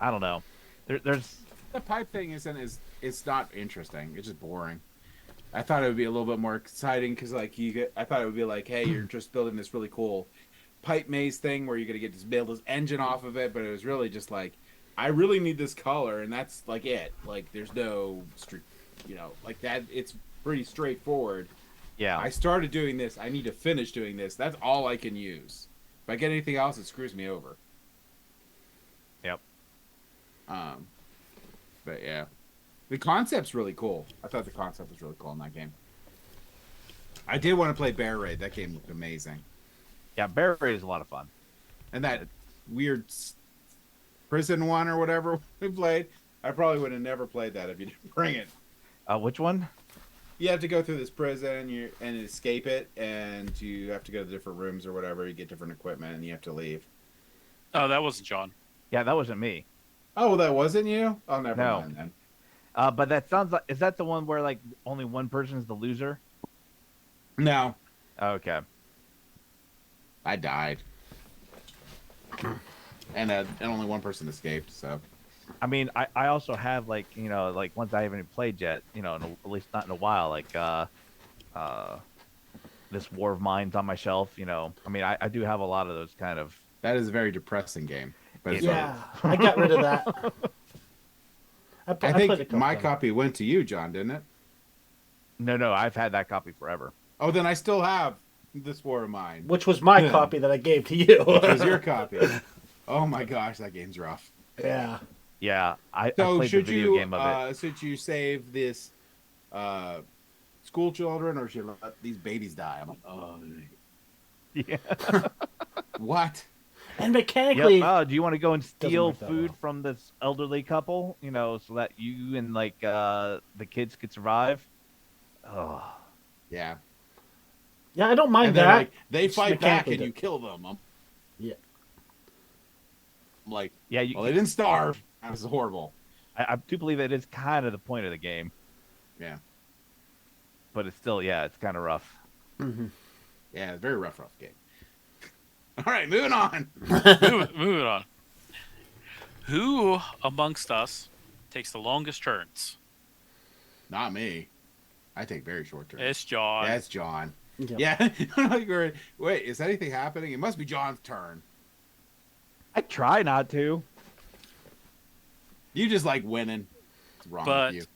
I don't know. There's The pipe thing it's not interesting. It's just boring. I thought it would be a little bit more exciting because I thought it would be like, hey, you're just building this really cool pipe maze thing where you're gonna get to build this engine off of it, but it was really just like, I really need this color, and that's like it. Like there's no, like that. It's pretty straightforward. yeah. I started doing this. I need to finish doing this. That's all I can use. If I get anything else, it screws me over. Yep. But yeah, the concept's really cool. I thought the concept was really cool in that game. I did want to play Bear Raid. That game looked amazing. Yeah, Bear Raid is a lot of fun. And that weird prison one or whatever we played, I probably would have never played that if you didn't bring it. Which one? You have to go through this prison and escape it, and you have to go to different rooms or whatever. You get different equipment, and you have to leave. Oh, that wasn't John. Yeah, that wasn't me. Oh, that wasn't you? Oh, never No. mind then. But that sounds like, is that the one where only one person is the loser? No, Okay. I died. And only one person escaped, so. I mean, I also have ones I haven't played yet, at least not in a while, this War of Mines on my shelf, I mean, I do have a lot of those kind of. That is a very depressing game. But it's Yeah, I got rid of that. I I played a think couple my times. copy went to you, John, didn't it? No, I've had that copy forever. Oh, then I still have this War of Mine. Which was my Yeah. copy that I gave to you. Which was your copy. Oh my gosh, that game's rough. Yeah. Yeah, I So played the should video you game of it. should you save this school children or should you let these babies die? I'm like, oh, Yeah. what? And Yep. mechanically, Oh, do you want to go and steal work that food well. from this elderly couple? So that you and the kids could survive. Oh, Yeah. yeah, I don't mind And then that. like they It's fight back mechanically and you di- kill them. I'm Yeah. like, yeah. well, they didn't starve. was horrible. I do believe it is kind of the point of the game, Yeah. but it's still, yeah, it's kind of rough. Yeah, very rough game. All right, moving on. Moving on. Who amongst us takes the longest turns? Not me. I take very short turns. It's John. Yeah, it's John. Yep. Yeah. Wait, is anything happening? It must be John's turn. I try not to. You just like winning. What's wrong But with you?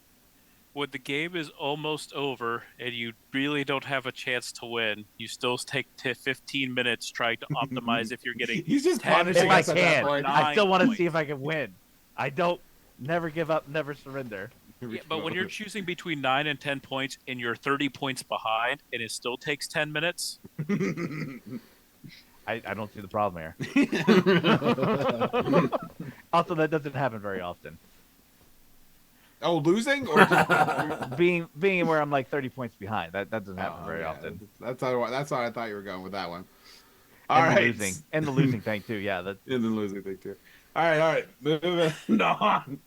when the game is almost over and you really don't have a chance to win, you still take 15 minutes trying to optimize if you're getting He's just 10 punishing If I us at that can, point. I still want to points. see if I can win. I don't never give up, never surrender. Yeah, but when you're choosing between 9 and 10 points and you're 30 points behind and it still takes 10 minutes, I don't see the problem here. Also, that doesn't happen very often. Oh, losing or just... Being where I'm like 30 points behind, that doesn't happen very often. That's how I thought you were going with that one. And the losing thing too. Yeah, that And the losing thing too. All right, moving on.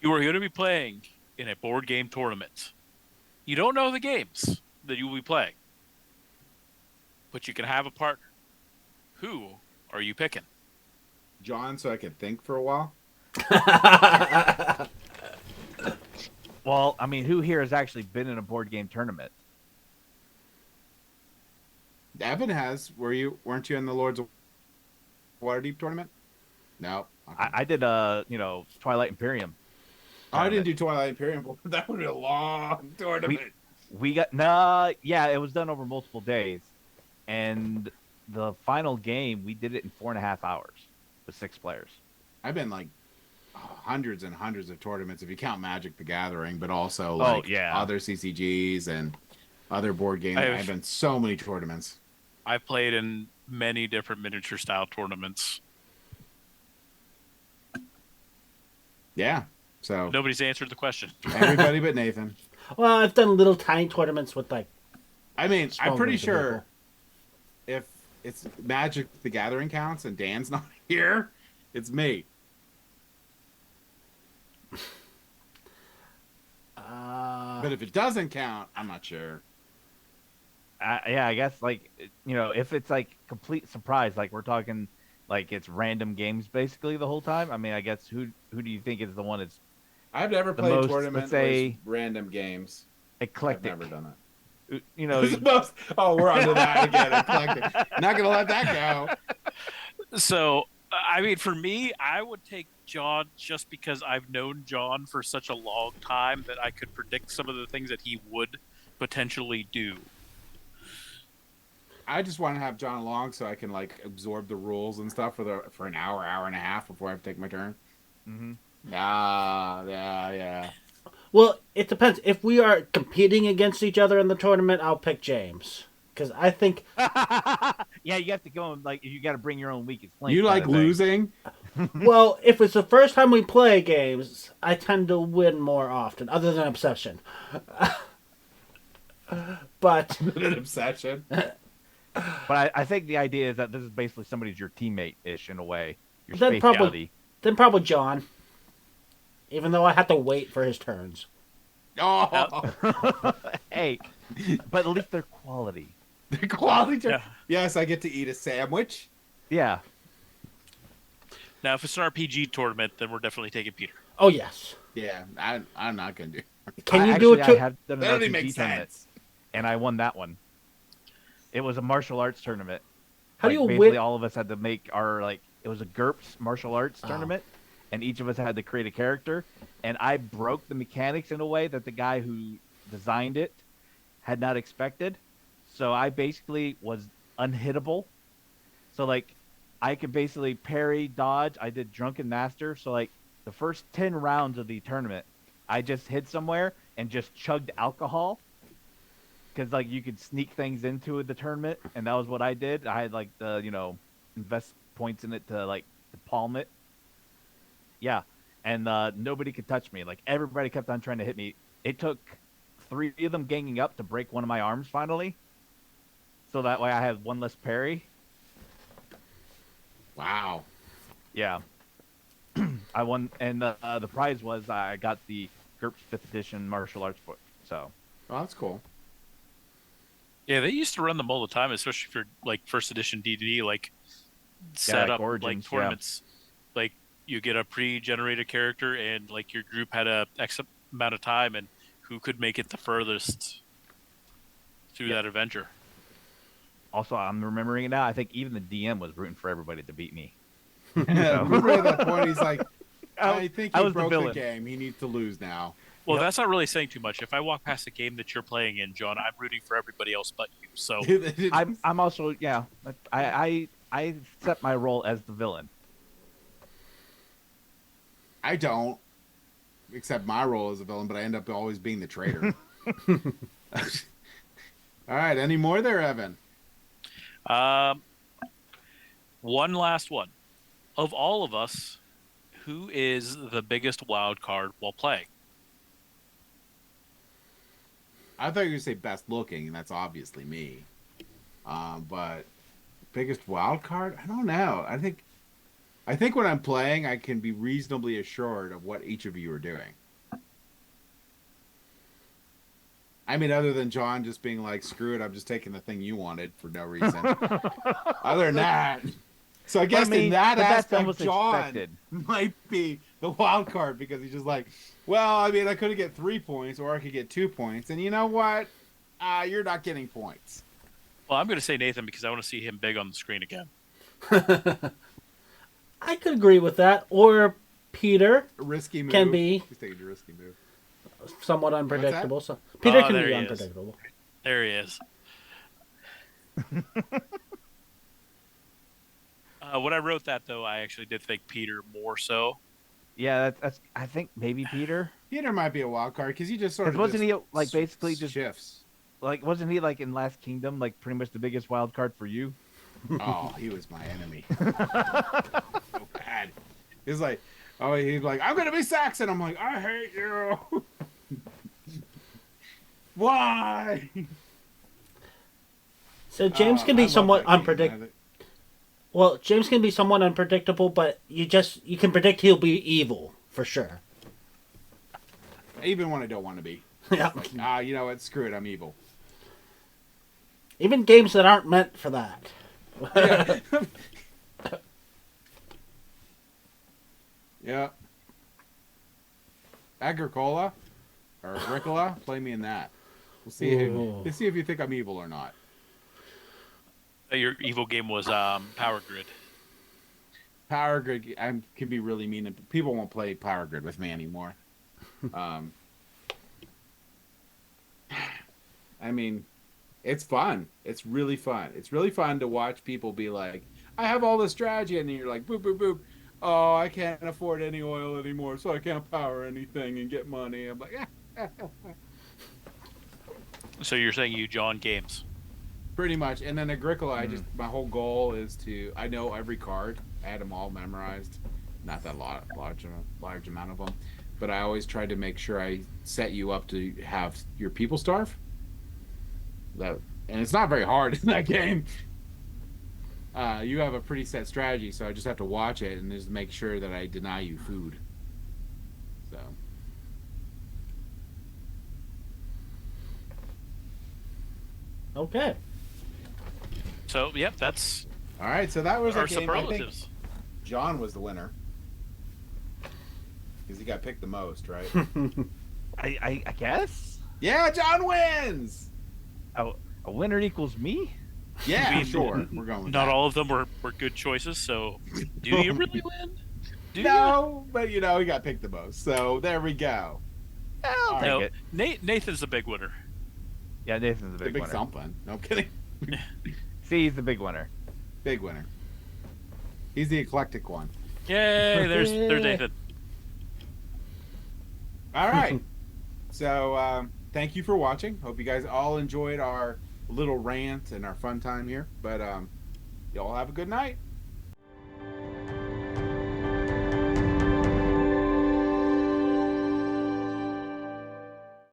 you are going to be playing in a board game tournament. You don't know the games that you will be playing, but you can have a partner. Who are you picking? John, so I could think for a while. well, I mean, who here has actually been in a board game tournament? Evan has. Weren't you in the Lords of Waterdeep tournament? No. Okay. I did Twilight Imperium. I didn't do Twilight Imperium. That would be a long tournament. We got it was done over multiple days, and the final game we did it in 4.5 hours with 6 players. I've been like hundreds and hundreds of tournaments if you count Magic the Gathering, but also like other CCGs and other board games. I've been so many tournaments. I've played in many different miniature style tournaments. Yeah. So Nobody's answered the question. everybody but Nathan. Well, I've done little tiny tournaments with like. I mean, I'm pretty groups of sure people. if it's Magic the Gathering counts and Dan's not here, it's me. But if it doesn't count, I'm not sure. I guess if it's like complete surprise, like we're talking like it's random games basically the whole time. I mean, I guess who do you think is the one that's I've never played most, a tournament let's say, with random games. eclectic? I've never done that. You know, we're onto that again. Eclectic. Not gonna let that go. So, I mean, for me, I would take John just because I've known John for such a long time that I could predict some of the things that he would potentially do. I just want to have John along so I can like absorb the rules and stuff for an hour and a half before I have to take my turn. Mhm. Yeah. Well, it depends. If we are competing against each other in the tournament, I'll pick James because I think. Yeah, you have to go and like you got to bring your own weakest link. You kind like of thing. losing? Well, if it's the first time we play games, I tend to win more often, other than Obsession. But An obsession. But I think the idea is that this is basically somebody's your teammate-ish in a way. Your Then space probably- then probably John. Even though I have to wait for his turns. Oh, Hey, but at least they're quality. the quality turn. Yeah. Yes, I get to eat a sandwich. Yeah. Now, if it's an RPG tournament, then we're definitely taking Peter. Oh yes. Yeah, I'm not gonna do. Can you Actually, do it I too? have done an That only RPG makes tournament, sense. and I won that one. It was a martial arts tournament. How do you basically win? all of us had to make our it was a GURPS martial arts Oh. tournament, and each of us had to create a character. And I broke the mechanics in a way that the guy who designed it had not expected. So I basically was unhittable. So I could basically parry, dodge. I did Drunken Master. So the first 10 rounds of the tournament, I just hid somewhere and just chugged alcohol. Because you could sneak things into the tournament, and that was what I did. I had the invest points in it to palm it. Yeah, and nobody could touch me. Everybody kept on trying to hit me. It took 3 of them ganging up to break one of my arms finally. So that way I had one less parry. Wow. Yeah. I won, and the prize was I got the GURPS 5th edition martial arts book. So Oh, that's cool. Yeah, they used to run them all the time, especially for like first edition D&D, like set like up like Origins, yeah. tournaments. Like you get a pre-generated character, and like your group had a X amount of time, and who could make it the furthest through that adventure. Also, I'm remembering it now. I think even the DM was rooting for everybody to beat me. Remember at that point, he's like, I think I he was the broke the villain. game. He needs to lose now. Well, Yep. that's not really saying too much. If I walk past a game that you're playing in, John, I'm rooting for everybody else but you. So I'm also I accept my role as the villain. I don't accept my role as a villain, but I end up always being the traitor. All right. Any more there, Evan? One last one. Of all of us, who is the biggest wild card while playing? I thought you were going to say best looking, and that's obviously me. But biggest wild card? I don't know. I think when I'm playing, I can be reasonably assured of what each of you are doing. I mean, other than John just being like, screw it, I'm just taking the thing you wanted for no reason. Other than that. So I guess in that aspect, John expected. might be the wild card because he's just like, well, I mean, I could get 3 points or I could get 2 points. And you know what? You're not getting points. Well, I'm going to say Nathan because I want to see him big on the screen again. I could agree with that. Or Peter A risky move. can be He's taking a risky move. somewhat unpredictable. So Peter can there be he is. unpredictable. There he is. When I wrote that, though, I actually did think Peter more so. Yeah, that's I think maybe Peter. Peter might be a wild card because he just sort of Wasn't just he like basically just shifts. like wasn't he like in Last Kingdom like pretty much the biggest wild card for you? Oh, he was my enemy. So bad. He's like, he's like, I'm gonna be Saxon. I'm like, I hate you. Why? So James can I be love somewhat that game. unpredictable. Well, James can be somewhat unpredictable, but you can predict he'll be evil for sure. Even when I don't want to be. Yeah. Like, you know what? Screw it. I'm evil. Even games that aren't meant for that. Yeah. Yeah. Agricola or Agricola, play me in that. We'll see. Let's see if you think I'm evil or not. Your evil game was Power Grid. Power Grid can be really mean, and people won't play Power Grid with me anymore. I mean, it's fun. It's really fun. It's really fun to watch people be like, I have all this strategy, and then you're like, boop, boop, boop. Oh, I can't afford any oil anymore, so I can't power anything and get money. I'm like, So you're saying you John games? Pretty much. And then Agricola, my whole goal is I know every card. I had them all memorized. Not that large amount of them. But I always tried to make sure I set you up to have your people starve. And it's not very hard in that game. You have a pretty set strategy, so I just have to watch it and just make sure that I deny you food. So. Okay. So, yep, that's All right, so that was our a game. I think superlatives. John was the winner because he got picked the most, right? I guess. Yeah, John wins. A winner equals me. Yeah, sure. We're going with Not that. all of them were good choices, so do you really win? Do No, but he got picked the most. So there we go. I'll All take you? it. Nathan's the big winner. Yeah, Nathan's the The big big winner. something. No I'm kidding. See, he's the big winner. Big winner. He's the eclectic one. Yay, there's Nathan. All right. So thank you for watching. Hope you guys all enjoyed our little rant and our fun time here. But y'all have a good night.